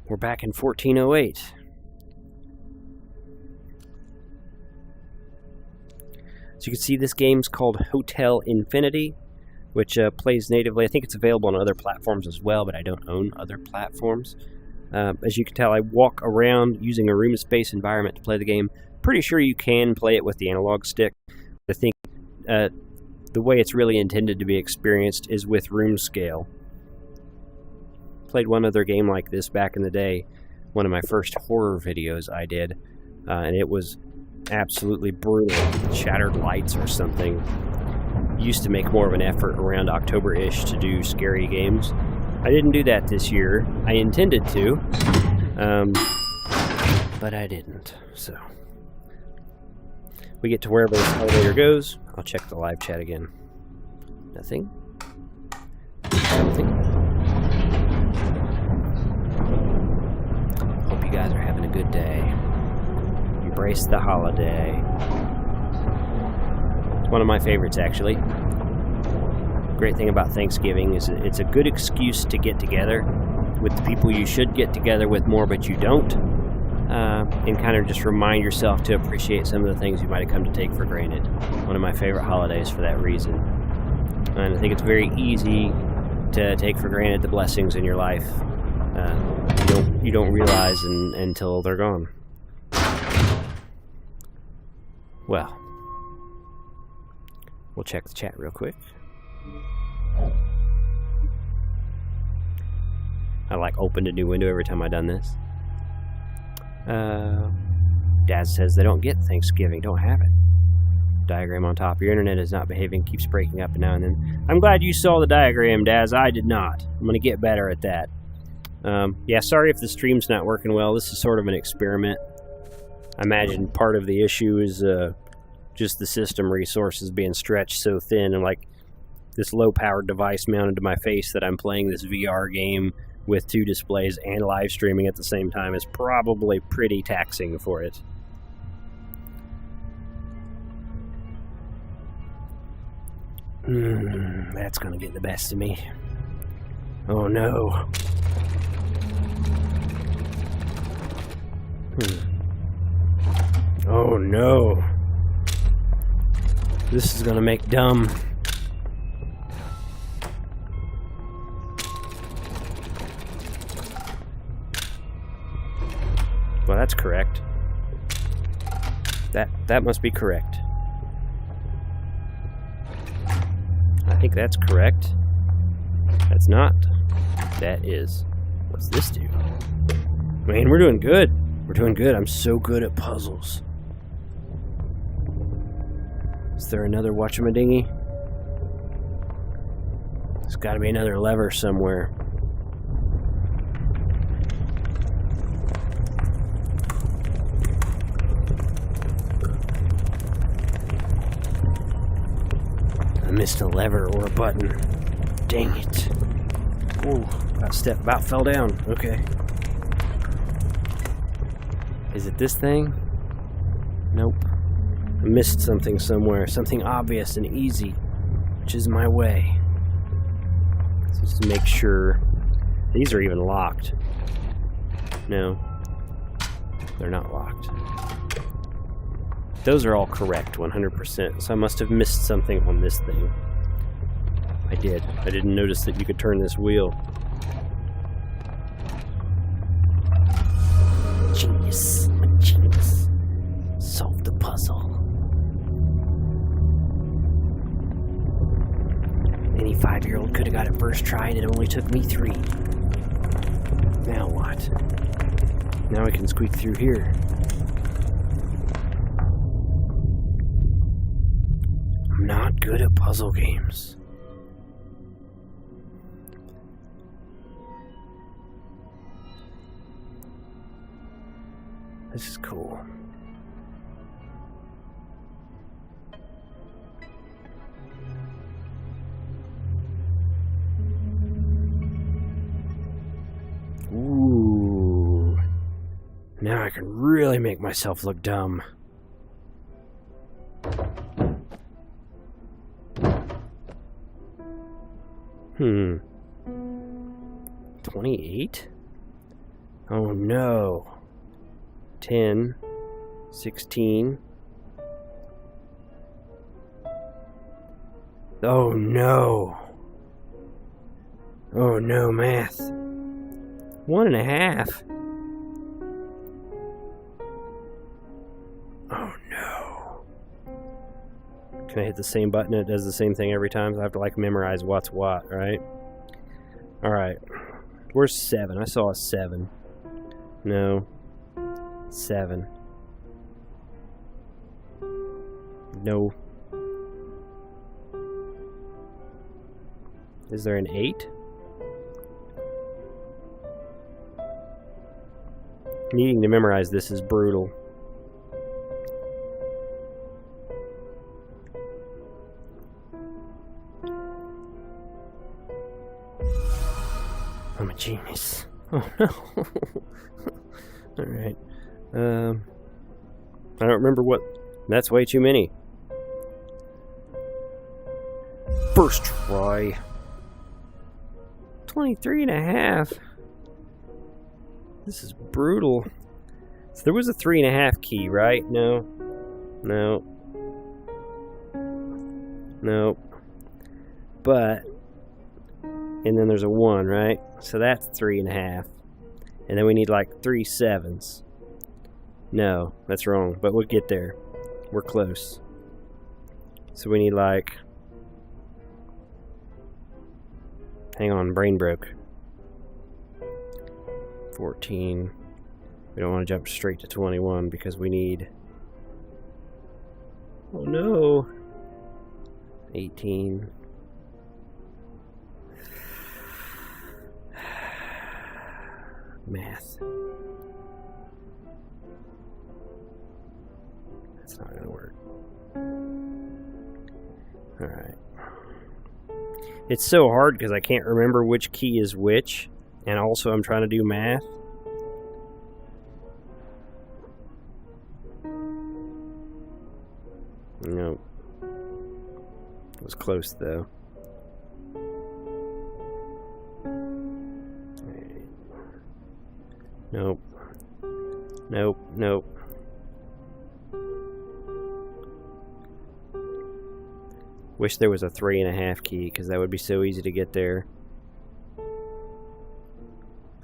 We're back in 1408. So you can see this game's called Hotel Infinity, which plays natively. I think it's available on other platforms as well, but I don't own other platforms. As you can tell, I walk around using a room space environment to play the game. Pretty sure you can play it with the analog stick. I think the way it's really intended to be experienced is with room scale. Played one other game like this back in the day, one of my first horror videos I did, and it was absolutely brutal. Shattered Lights or something. Used to make more of an effort around October-ish to do scary games. I didn't do that this year. I intended to, but I didn't. So we get to wherever this elevator goes. I'll check the live chat again. Nothing. Something. Hope you guys are having a good day. Embrace the holiday. It's one of my favorites, actually. Great thing about Thanksgiving is it's a good excuse to get together with the people you should get together with more, but you don't, and kind of just remind yourself to appreciate some of the things you might have come to take for granted. One of my favorite holidays for that reason. And I think it's very easy to take for granted the blessings in your life. You don't realize until they're gone. Well, we'll check the chat real quick. I like opened a new window every time I've done this. Dad says they don't get Thanksgiving, don't have it. Diagram on top. Your internet is not behaving, keeps breaking up now and then. I'm glad you saw the diagram, Daz. I did not. I'm going to get better at that. Yeah, sorry if the stream's not working well. This is sort of an experiment. I imagine part of the issue is just the system resources being stretched so thin, and like this low-powered device mounted to my face that I'm playing this VR game with 2 displays and live streaming at the same time is probably pretty taxing for it. That's gonna get the best of me. Oh no. Oh no. This is gonna make dumb. Well, that's correct. That must be correct. I think that's correct. That's not. That is. What's this do? Man, we're doing good. We're doing good. I'm so good at puzzles. Is there another whatchamadingy? There's got to be another lever somewhere. I missed a lever or a button. Dang it. Ooh, about fell down. Okay. Is it this thing? Nope. I missed something somewhere. Something obvious and easy, which is my way. So just to make sure. These are even locked. No. They're not locked. those are all correct, 100%. So I must have missed something on this thing. I did. I didn't notice that you could turn this wheel. Genius. I'm a genius. Solve the puzzle. Any 5-year-old could have got it first try, and it only took me 3. Now what? Now I can squeak through here. I'm not good at puzzle games. This is cool. Ooh. Now I can really make myself look dumb. Hmm. 28? Oh no. 10. 16. Oh no. Oh no, math. 1.5. Oh no. Can I hit the same button? It does the same thing every time, so I have to like memorize what's what, right? Alright. Where's 7? I saw a 7. No. 7. No. Is there an 8? Needing to memorize this is brutal. I'm a genius. Oh no. Alright. I don't remember what. That's way too many. First try. 23.5. This is brutal. So there was a 3.5 key, right? No. No. No. But. And then there's a 1, right? So that's 3.5. And then we need like 3 7s. No, that's wrong. But we'll get there. We're close. So we need like... Hang on, brain broke. 14. We don't want to jump straight to 21 because we need... Oh no! 18. Math. That's not gonna work. Alright. It's so hard because I can't remember which key is which, and also I'm trying to do math. Nope. It was close though. Nope. Nope. Nope. Wish there was a 3.5 key, because that would be so easy to get there.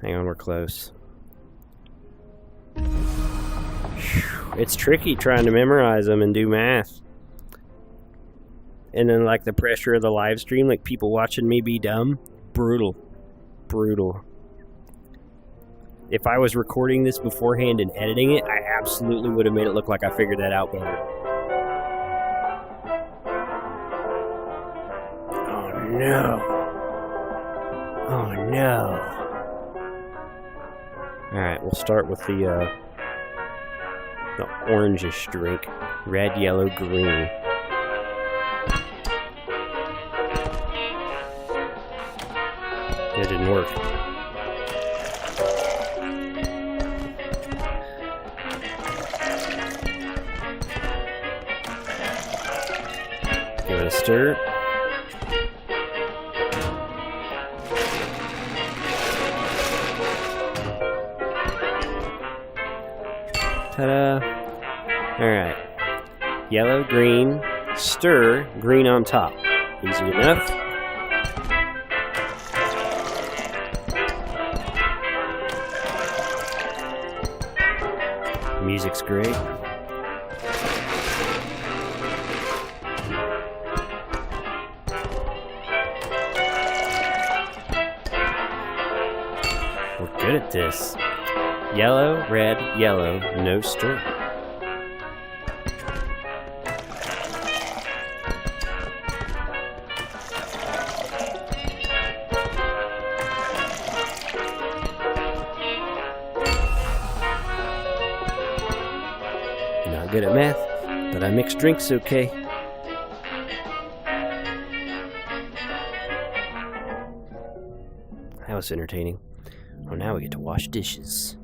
Hang on, we're close. It's tricky trying to memorize them and do math. And then, like, the pressure of the live stream, like people watching me be dumb. Brutal. Brutal. If I was recording this beforehand and editing it, I absolutely would have made it look like I figured that out better. Oh no. Oh no. Alright, we'll start with the orangish drink. Red, yellow, green. It didn't work. Give it a stir. Ta-da! Alright. Yellow, green, stir, green on top. Easy enough. Music's great. We're good at this. Yellow, red, yellow, no stir. Not good at math, but I mix drinks okay. That was entertaining. Oh, now we get to wash dishes.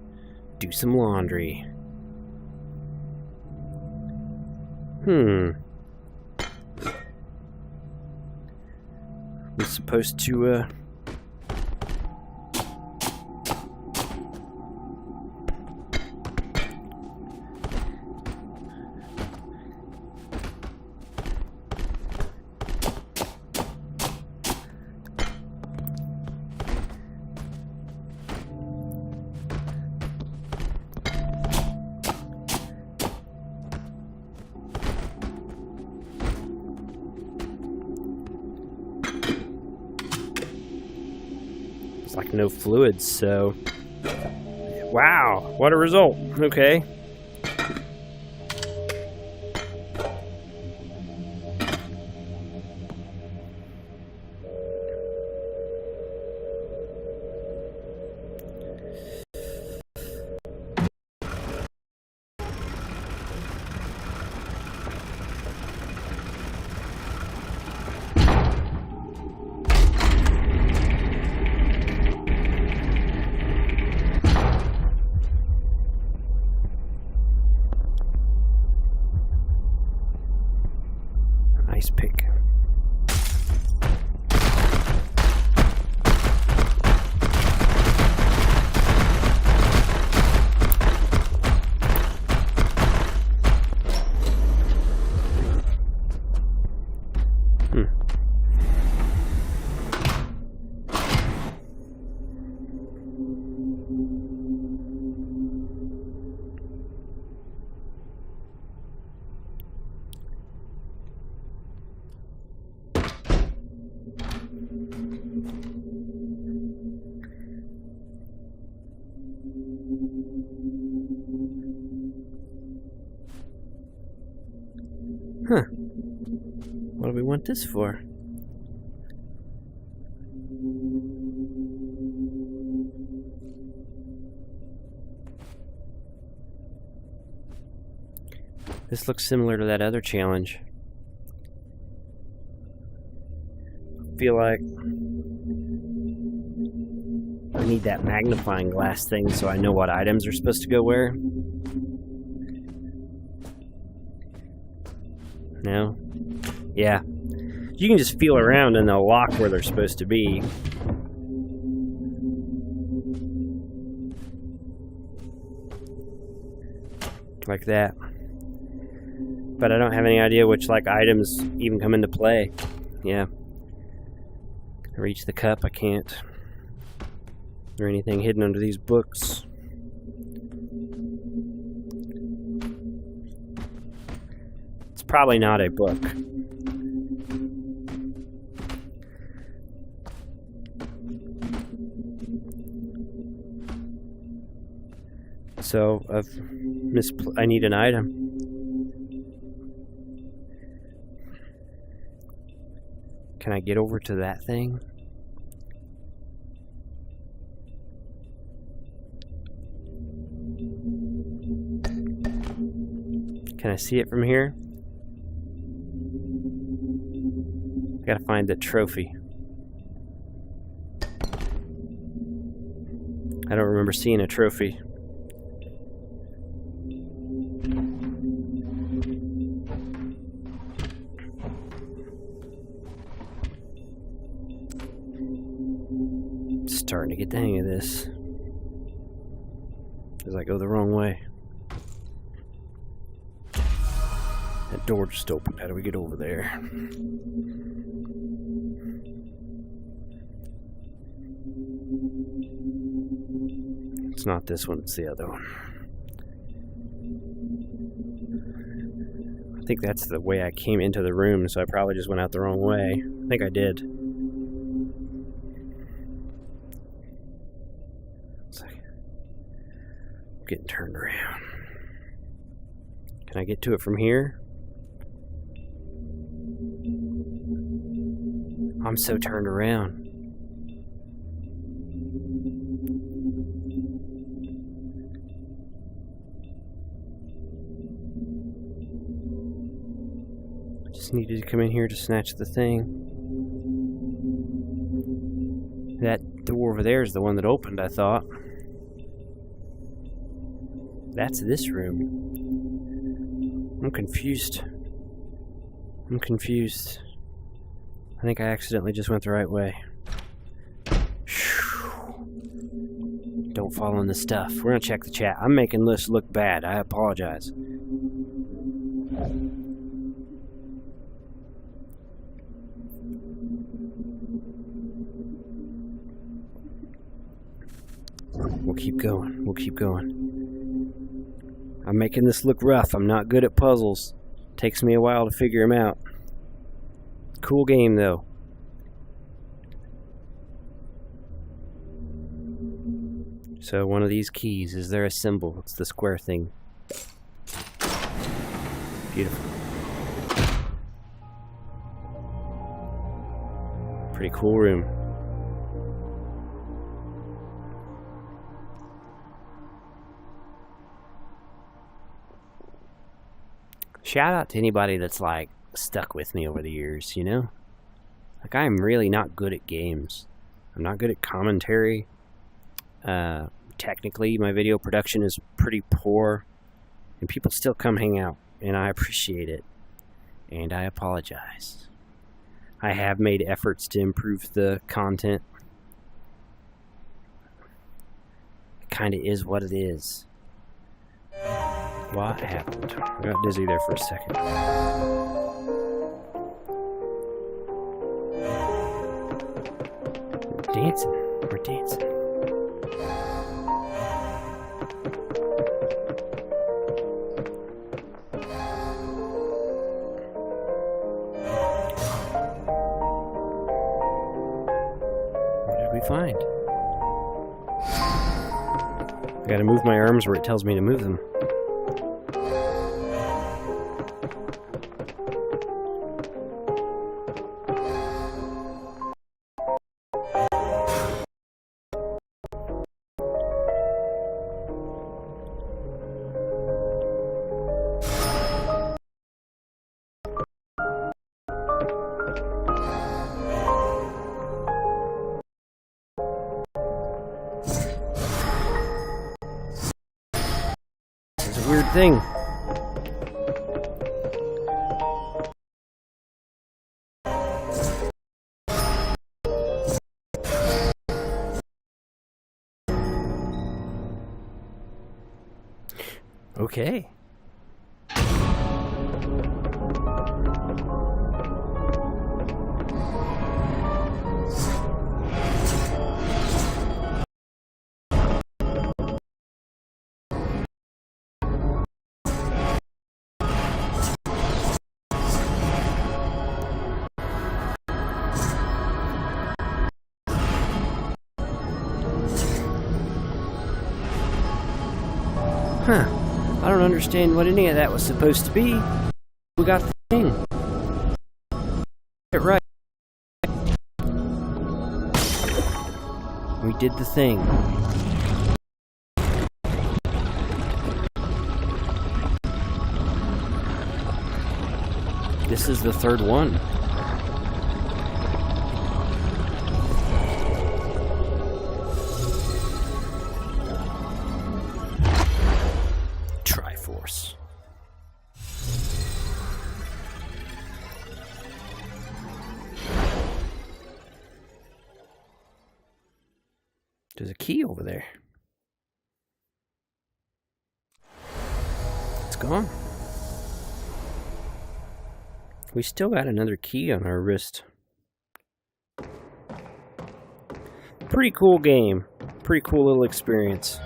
Do some laundry. We're supposed to, It's like no fluids, so... Wow, what a result. Okay. Nice pick. Huh. What do we want this for? This looks similar to that other challenge. I feel like I need that magnifying glass thing so I know what items are supposed to go where. No? Yeah. You can just feel around and they'll lock where they're supposed to be. Like that. But I don't have any idea which, like, items even come into play. Yeah. I reach the cup, I can't. Is there anything hidden under these books? It's probably not a book. So, I need an item. Can I get over to that thing? Can I see it from here? I gotta find the trophy. I don't remember seeing a trophy. Starting to get the hang of this as I go the wrong way. An door just opened. How do we get over there? It's not this one, it's the other one. I think that's the way I came into the room, so I probably just went out the wrong way. I think I did. It's like I'm getting turned around. Can I get to it from here? I'm so turned around. Just needed to come in here to snatch the thing. That door over there is the one that opened, I thought. That's this room. I'm confused. I'm confused. I think I accidentally just went the right way. Don't fall in the stuff. We're gonna check the chat. I'm making this look bad. I apologize. We'll keep going. We'll keep going. I'm making this look rough. I'm not good at puzzles. Takes me a while to figure them out. Cool game, though. So one of these keys, is there a symbol? It's the square thing. Beautiful. Pretty cool room. Shout out to anybody that's like stuck with me over the years, you know? Like, I'm really not good at games. I'm not good at commentary. Technically, my video production is pretty poor, and people still come hang out, and I appreciate it, and I apologize. I have made efforts to improve the content. It kind of is what it is. What happened? I got dizzy there for a second. We're dancing. We're dancing. What did we find? I gotta move my arms where it tells me to move them. Weird thing. Okay. Huh. I don't understand what any of that was supposed to be. We got the thing. Get it right. We did the thing. This is the third one. Triforce. There's a key over there. It's gone. We still got another key on our wrist. Pretty cool game. Pretty cool little experience.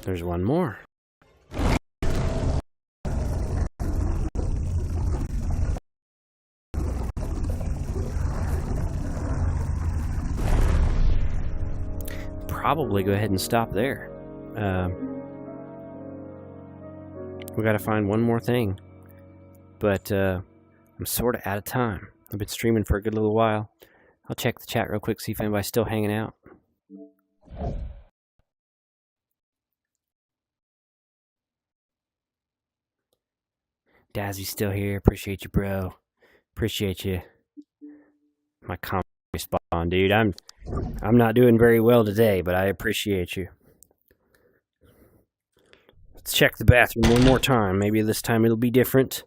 There's one more. Probably go ahead and stop there. We gotta find one more thing. But I'm sort of out of time. I've been streaming for a good little while. I'll check the chat real quick, see if anybody's still hanging out. Dazzy's still here. Appreciate you, bro. Appreciate you. My comment respawn, dude. I'm not doing very well today, but I appreciate you. Let's check the bathroom one more time. Maybe this time it'll be different.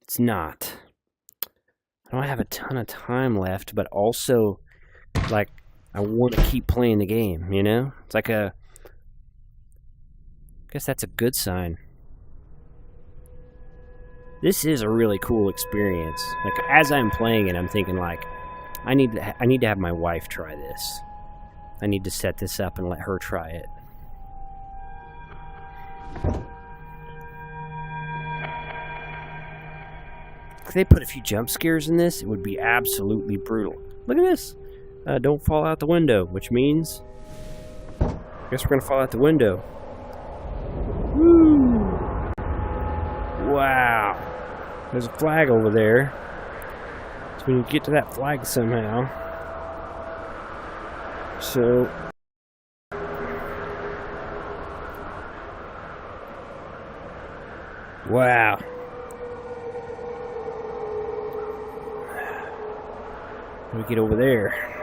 It's not. I don't have a ton of time left, but also, like, I want to keep playing the game, you know? It's like I guess that's a good sign. This is a really cool experience. Like, as I'm playing it, I'm thinking, like, I need to have my wife try this. I need to set this up and let her try it. If they put a few jump scares in this, it would be absolutely brutal. Look at this. Don't fall out the window, which means I guess we're going to fall out the window. Woo! Wow. There's a flag over there. So we need to get to that flag somehow. So wow. How do we get over there?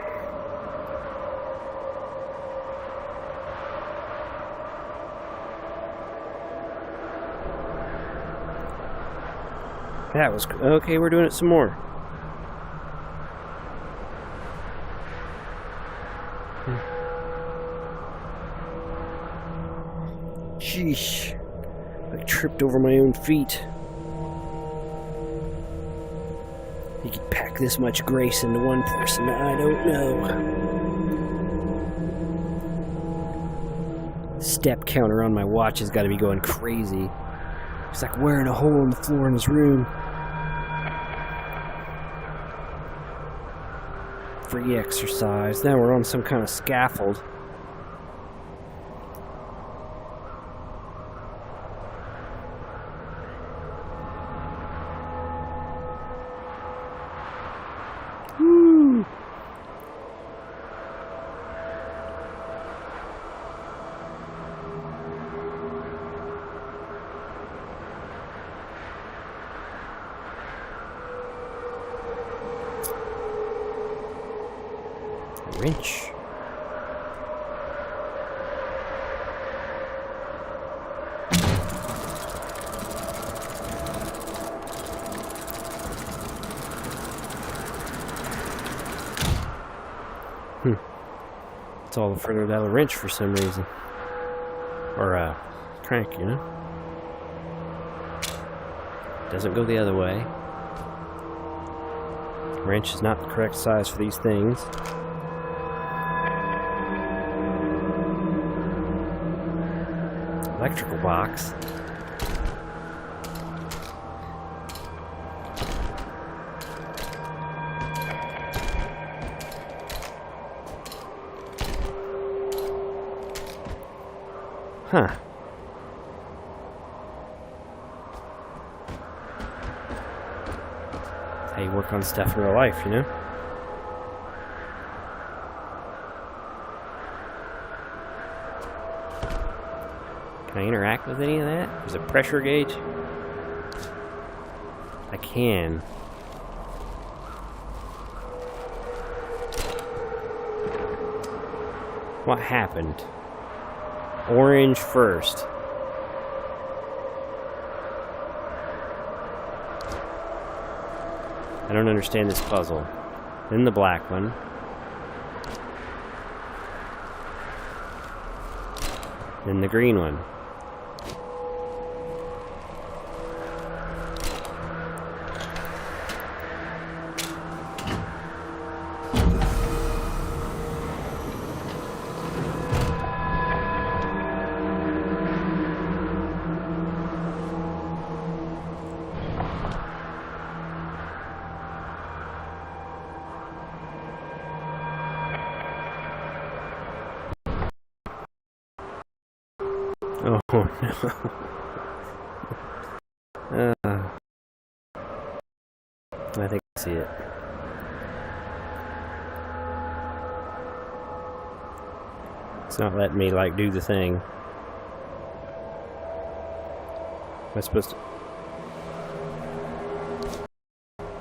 That was okay. We're doing it some more. Sheesh. I tripped over my own feet. You could pack this much grace into one person, I don't know. The step counter on my watch has got to be going crazy. It's like wearing a hole in the floor in his room. Free exercise. Now we're on some kind of scaffold. Woo! Wrench. It's all further without a wrench for some reason. Or a crank, you know? Doesn't go the other way. Wrench is not the correct size for these things. Electrical box. Huh. That's how you work on stuff in real life, you know? Can I interact with any of that? There's a pressure gauge. I can. What happened? Orange first. I don't understand this puzzle. Then the black one. Then the green one. Oh no. I think I see it. It's not letting me, like, do the thing. Am I supposed to...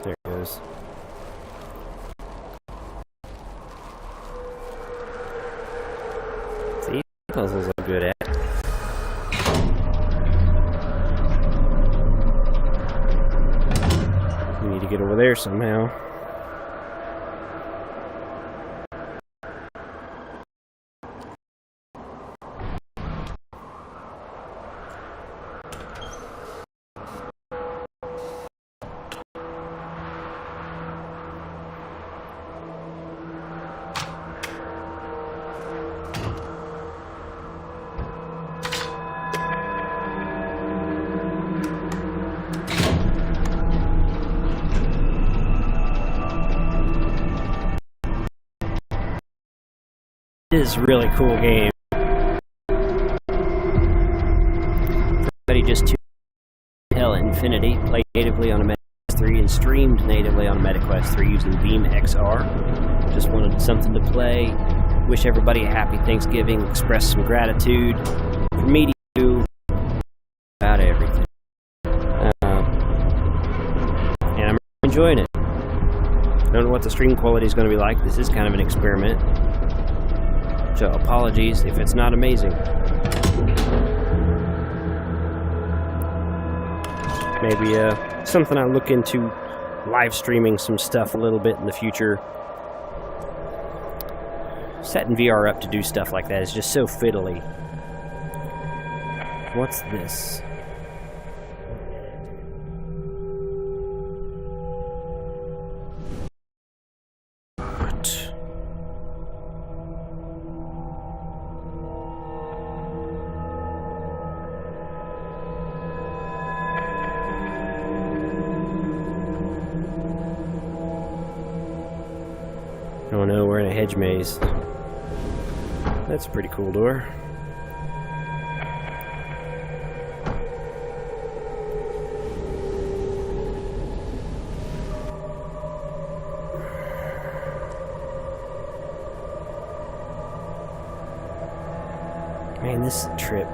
There it goes. See? Puzzles I'm good at. We need to get over there somehow. It is a really cool game. Everybody just tuned Hell Infinity, played natively on a MetaQuest 3 and streamed natively on a MetaQuest 3 using BeamXR. Just wanted something to play. Wish everybody a happy Thanksgiving. Express some gratitude for me to you about everything. And I'm enjoying it. I don't know what the stream quality is going to be like. This is kind of an experiment. So apologies if it's not amazing. Maybe something I'll look into, live streaming some stuff a little bit in the future. Setting VR up to do stuff like that is just so fiddly. What's this? Oh no, we're in a hedge maze. That's a pretty cool door. Man, this is a trip.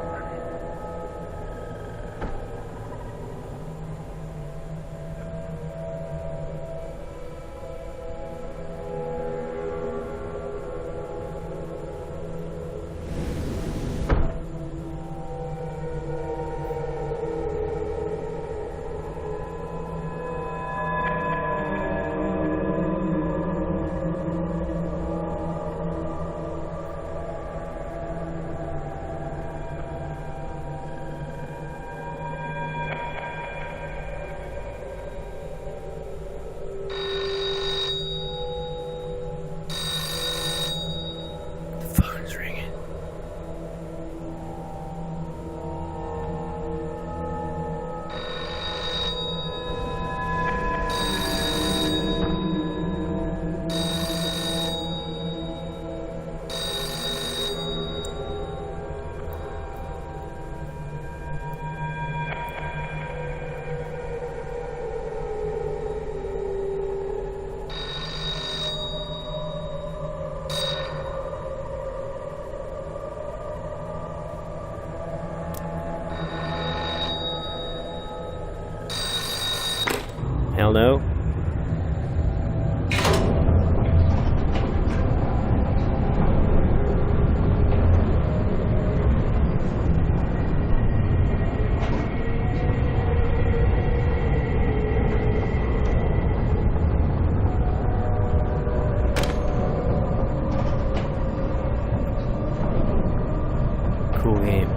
Cool game.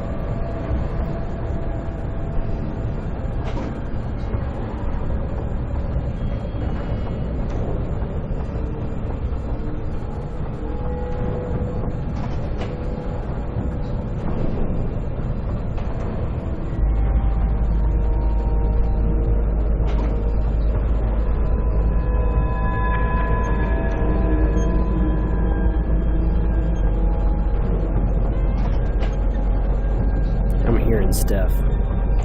Stuff.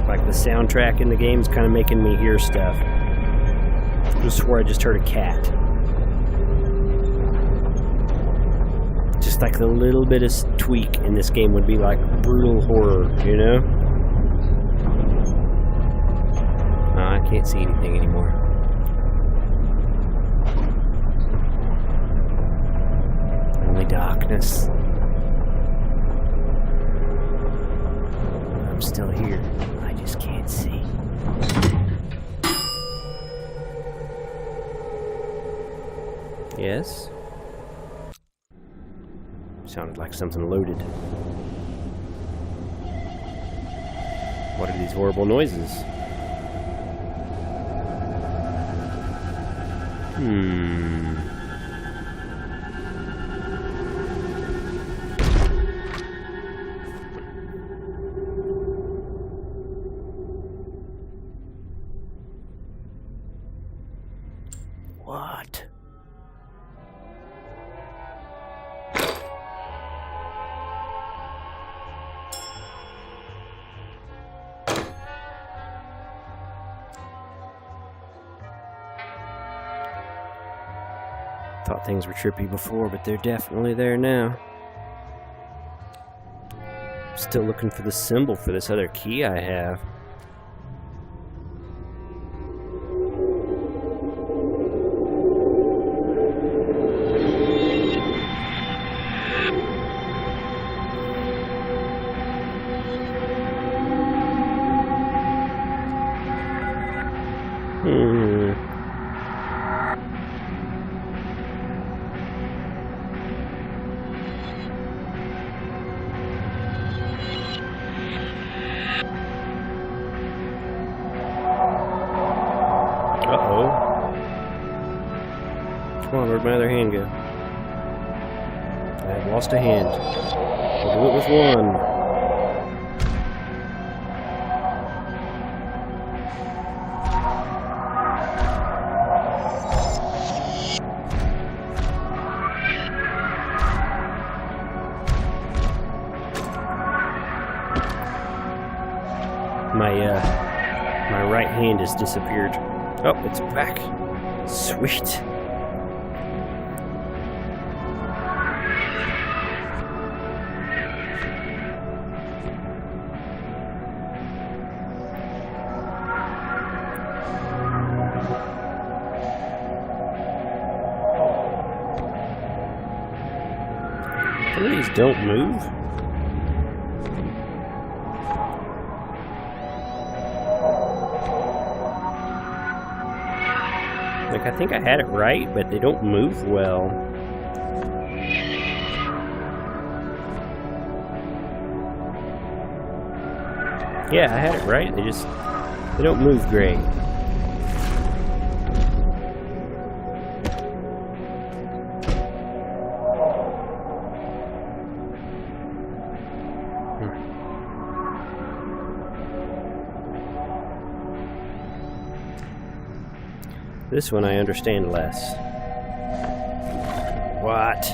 Like the soundtrack in the game's kind of making me hear stuff. I swore I just heard a cat. Just like the little bit of tweak in this game would be like brutal horror, you know? Oh, I can't see anything anymore. Only darkness. I'm still here. I just can't see. Yes? Sounded like something loaded. What are these horrible noises? What? Thought things were trippy before, but they're definitely there now. Still looking for the symbol for this other key I have. Come on, where'd my other hand go? I have lost a hand. I'll do it with one. My right hand has disappeared. Oh, it's back. Sweet. Some of these don't move. Like, I think I had it right, but they don't move well. Yeah, I had it right. They don't move great. This one I understand less. What?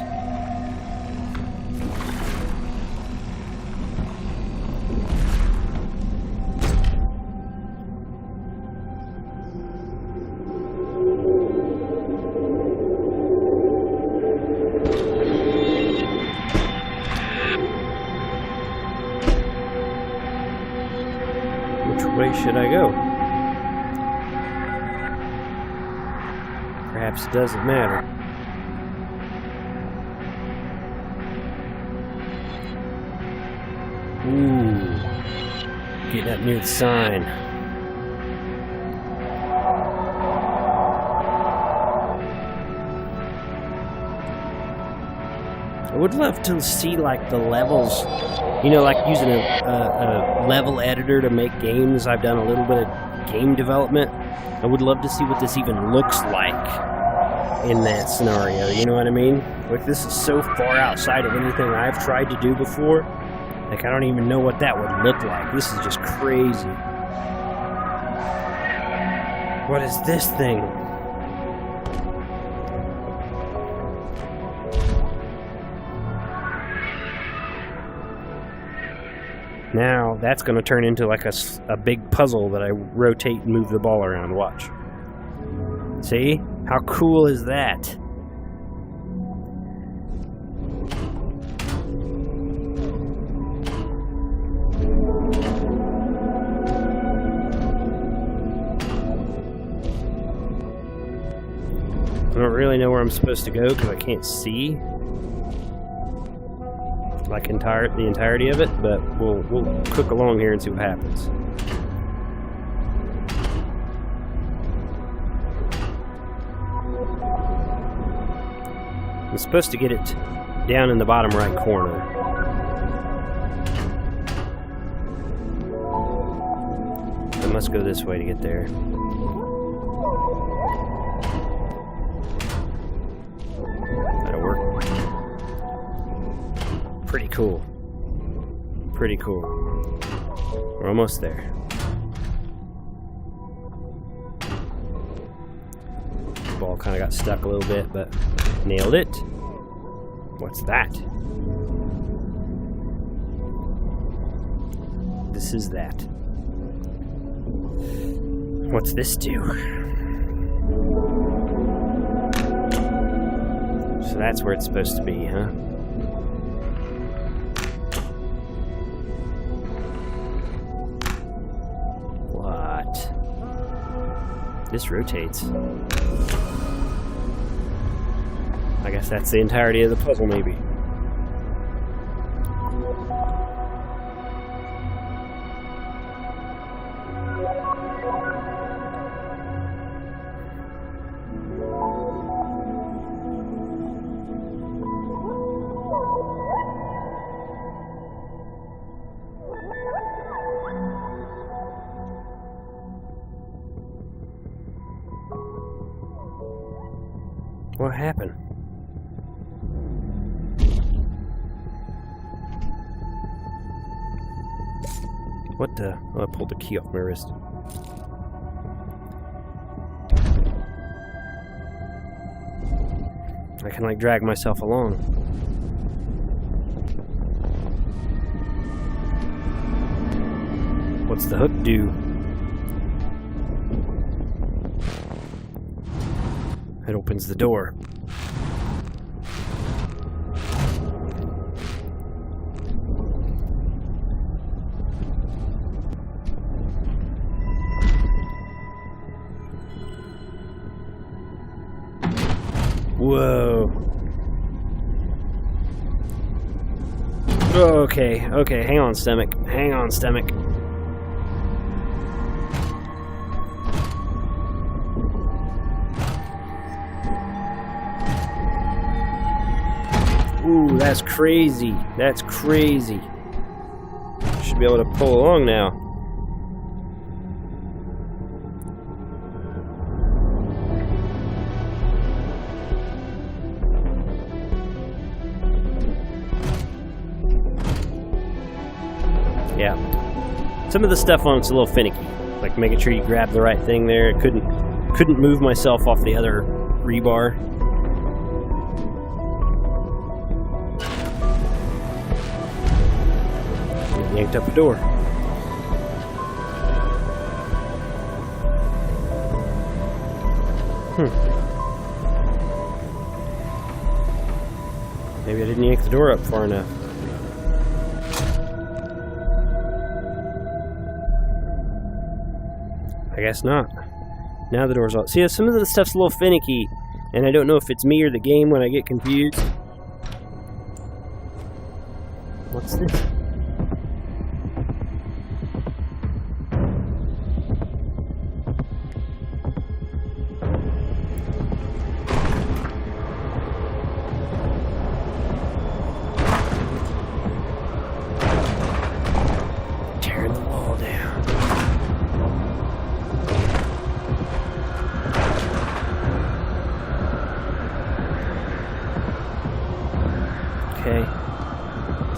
Which way should I go? Perhaps it doesn't matter. Ooh. Get up near the sign. I would love to see, like, the levels, you know, like using a level editor to make games. I've done a little bit of game development. I would love to see what this even looks like in that scenario, you know what I mean? Like, this is so far outside of anything I've tried to do before. Like, I don't even know what that would look like. This is just crazy. What is this thing? Now, that's going to turn into like a big puzzle that I rotate and move the ball around. Watch. See? How cool is that? I don't really know where I'm supposed to go because I can't see like the entirety of it, but we'll cook along here and see what happens. I'm supposed to get it down in the bottom right corner. I must go this way to get there. That'll work. Pretty cool. Pretty cool. We're almost there. The ball kind of got stuck a little bit, but nailed it. What's that? This is that. What's this do? So that's where it's supposed to be, huh? What? This rotates. I guess that's the entirety of the puzzle, maybe. What happened? What the? Oh, I pulled the key off my wrist. I can, like, drag myself along. What's the hook do? It opens the door. Whoa. Okay, hang on, stomach. Hang on, stomach. Ooh, that's crazy. That's crazy. Should be able to pull along now. Yeah. Some of the stuff on it's a little finicky. Like making sure you grab the right thing there. Couldn't move myself off the other rebar. Yanked up the door. Maybe I didn't yank the door up far enough. I guess not. Now the door's all... See, some of the stuff's a little finicky, and I don't know if it's me or the game when I get confused. What's this?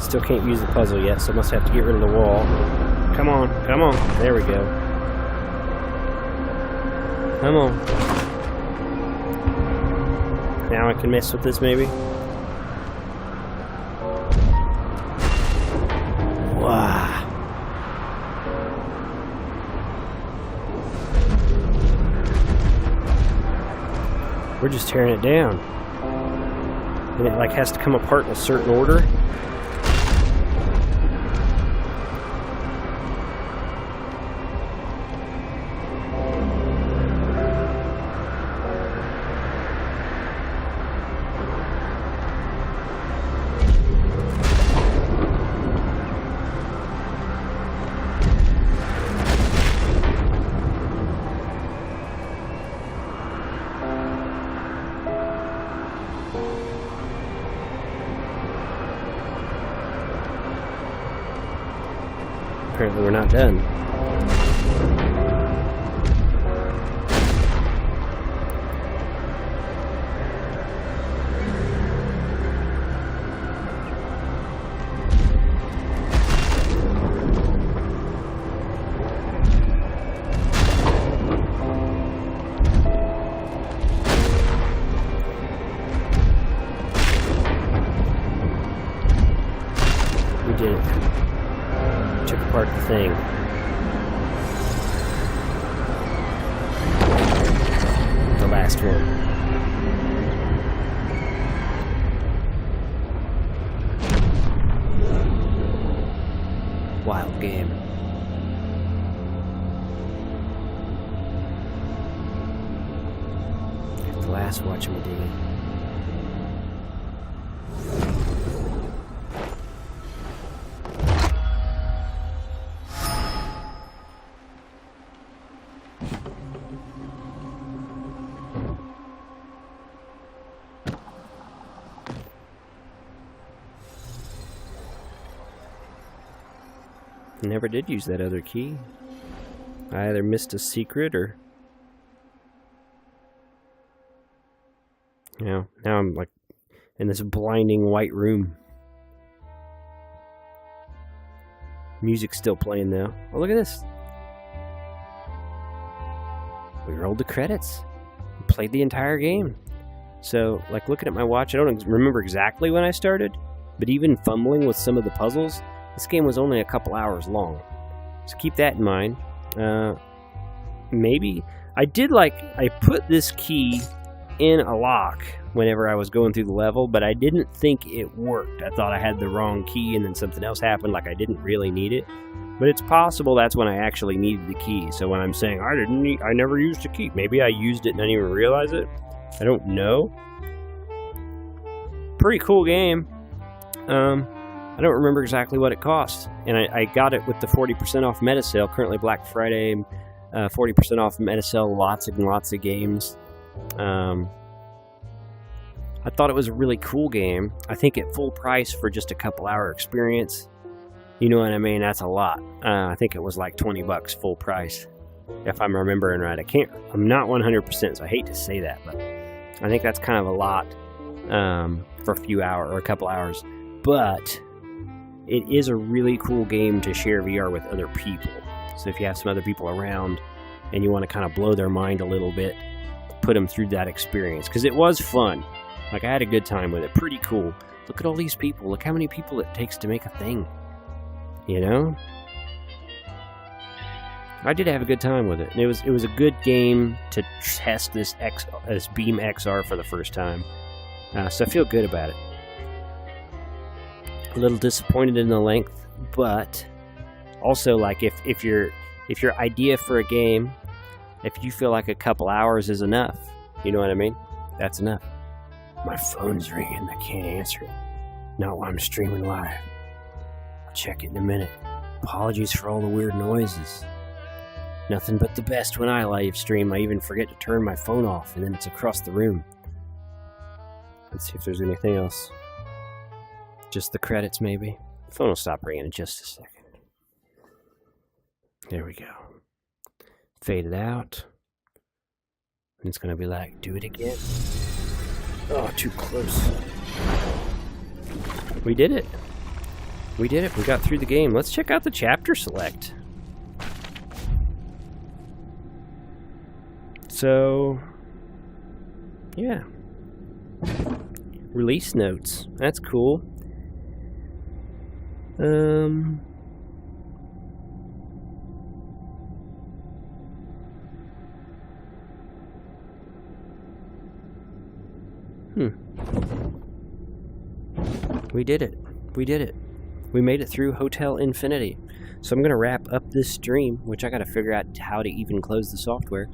Still can't use the puzzle yet, so I must have to get rid of the wall. Come on, come on. There we go. Come on. Now I can mess with this, maybe? Wow. We're just tearing it down. And it like has to come apart in a certain order. Apparently we're not done. We did it. Took apart the thing. The last one. Wild game. The last watching me dig it. Never did use that other key. I either missed a secret or... now I'm like in this blinding white room. Music's still playing though. Oh, look at this. We rolled the credits. We played the entire game. So, like, looking at my watch, I don't remember exactly when I started, but even fumbling with some of the puzzles, this game was only a couple hours long. So keep that in mind. Maybe I put this key in a lock whenever I was going through the level, but I didn't think it worked. I thought I had the wrong key and then something else happened, like I didn't really need it. But it's possible that's when I actually needed the key. So when I'm saying I never used a key, maybe I used it and I didn't even realize it. I don't know. Pretty cool game. I don't remember exactly what it cost, and I got it with the 40% off meta sale. Currently Black Friday, 40% off meta sale, lots and lots of games. I thought it was a really cool game. I think at full price for just a couple hour experience, you know what I mean? That's a lot. I think it was like $20 full price, if I'm remembering right. I'm not 100%, so I hate to say that, but I think that's kind of a lot for a few hours or a couple hours. But it is a really cool game to share VR with other people. So if you have some other people around and you want to kind of blow their mind a little bit, put them through that experience. Because it was fun. Like, I had a good time with it. Pretty cool. Look at all these people. Look how many people it takes to make a thing. You know? I did have a good time with it. And it was a good game to test this BeamXR for the first time. So I feel good about it. A little disappointed in the length, but also, like, if your idea for a game, if you feel like a couple hours is enough, you know what I mean? That's enough. My phone's ringing. I can't answer it. Not while I'm streaming live. I'll check it in a minute. Apologies for all the weird noises. Nothing but the best when I live stream. I even forget to turn my phone off, and then it's across the room. Let's see if there's anything else. Just the credits, maybe. The phone will stop ringing in just a second. There we go. Fade it out. And it's going to be like, do it again. Oh, too close. We did it. We did it. We got through the game. Let's check out the chapter select. So, yeah. Release notes. That's cool. We did it. We did it. We made it through Hotel Infinity. So I'm going to wrap up this stream, which I got to figure out how to even close the software.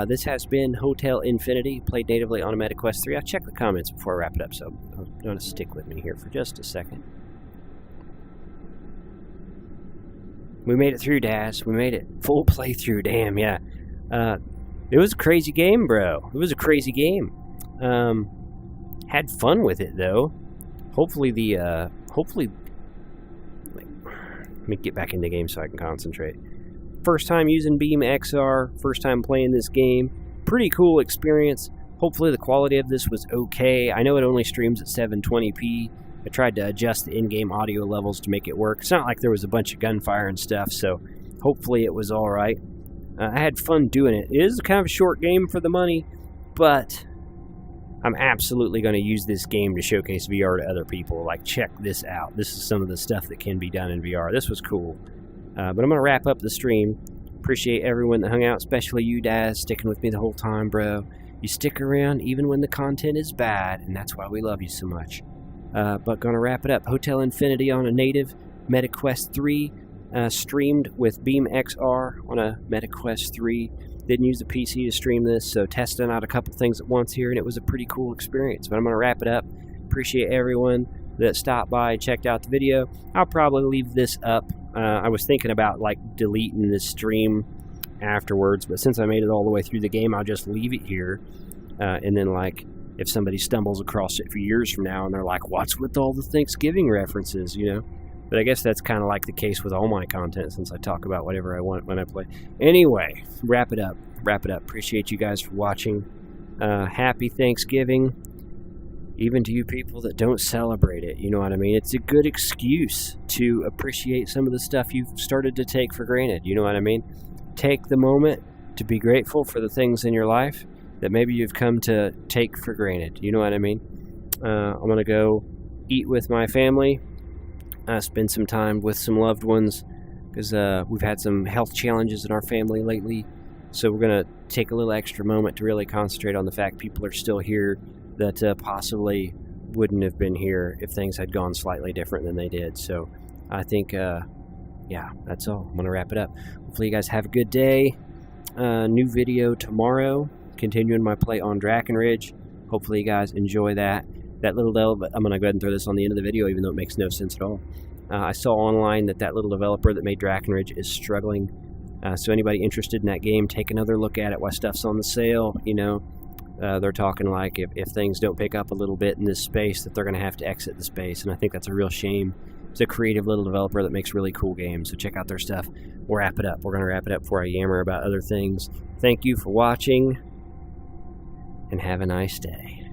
This has been Hotel Infinity, played natively on a MetaQuest 3. I'll check the comments before I wrap it up, so I'm going to stick with me here for just a second. We made it through, Daz. We made it. Full playthrough, damn, yeah. It was a crazy game, bro. It was a crazy game. Had fun with it, though. Hopefully let me get back in the game so I can concentrate. First time using BeamXR, first time playing this game. Pretty cool experience. Hopefully the quality of this was okay. I know it only streams at 720p. I tried to adjust the in-game audio levels to make it work. It's not like there was a bunch of gunfire and stuff, so hopefully it was alright. I had fun doing it. It is kind of a short game for the money, but I'm absolutely going to use this game to showcase VR to other people. Like, check this out. This is some of the stuff that can be done in VR. This was cool. But I'm going to wrap up the stream. Appreciate everyone that hung out, especially you, Daz, sticking with me the whole time, bro. You stick around even when the content is bad, and that's why we love you so much. But going to wrap it up. Hotel Infinity on a native MetaQuest 3, streamed with BeamXR on a MetaQuest 3. Didn't use the PC to stream this, so testing out a couple things at once here, and it was a pretty cool experience. But I'm going to wrap it up. Appreciate everyone that stopped by and checked out the video. I'll probably leave this up. I was thinking about like deleting this stream afterwards, but since I made it all the way through the game, I'll just leave it here. And then like if somebody stumbles across it for years from now and they're like, what's with all the Thanksgiving references, you know? But I guess that's kind of like the case with all my content since I talk about whatever I want when I play. Anyway, wrap it up. Wrap it up. Appreciate you guys for watching. Happy Thanksgiving. Even to you people that don't celebrate it, you know what I mean? It's a good excuse to appreciate some of the stuff you've started to take for granted, you know what I mean? Take the moment to be grateful for the things in your life that maybe you've come to take for granted, you know what I mean? I'm going to go eat with my family, spend some time with some loved ones, because we've had some health challenges in our family lately, so we're going to take a little extra moment to really concentrate on the fact people are still here that possibly wouldn't have been here if things had gone slightly different than they did. So I think, yeah, that's all. I'm going to wrap it up. Hopefully you guys have a good day. New video tomorrow, continuing my play on Drakenridge. Hopefully you guys enjoy that. That little developer, I'm going to go ahead and throw this on the end of the video, even though it makes no sense at all. I saw online that little developer that made Drakenridge is struggling. So anybody interested in that game, take another look at it while stuff's on the sale, you know. They're talking like if things don't pick up a little bit in this space, that they're going to have to exit the space, and I think that's a real shame. It's a creative little developer that makes really cool games, so check out their stuff. We'll wrap it up. We're going to wrap it up before I yammer about other things. Thank you for watching, and have a nice day.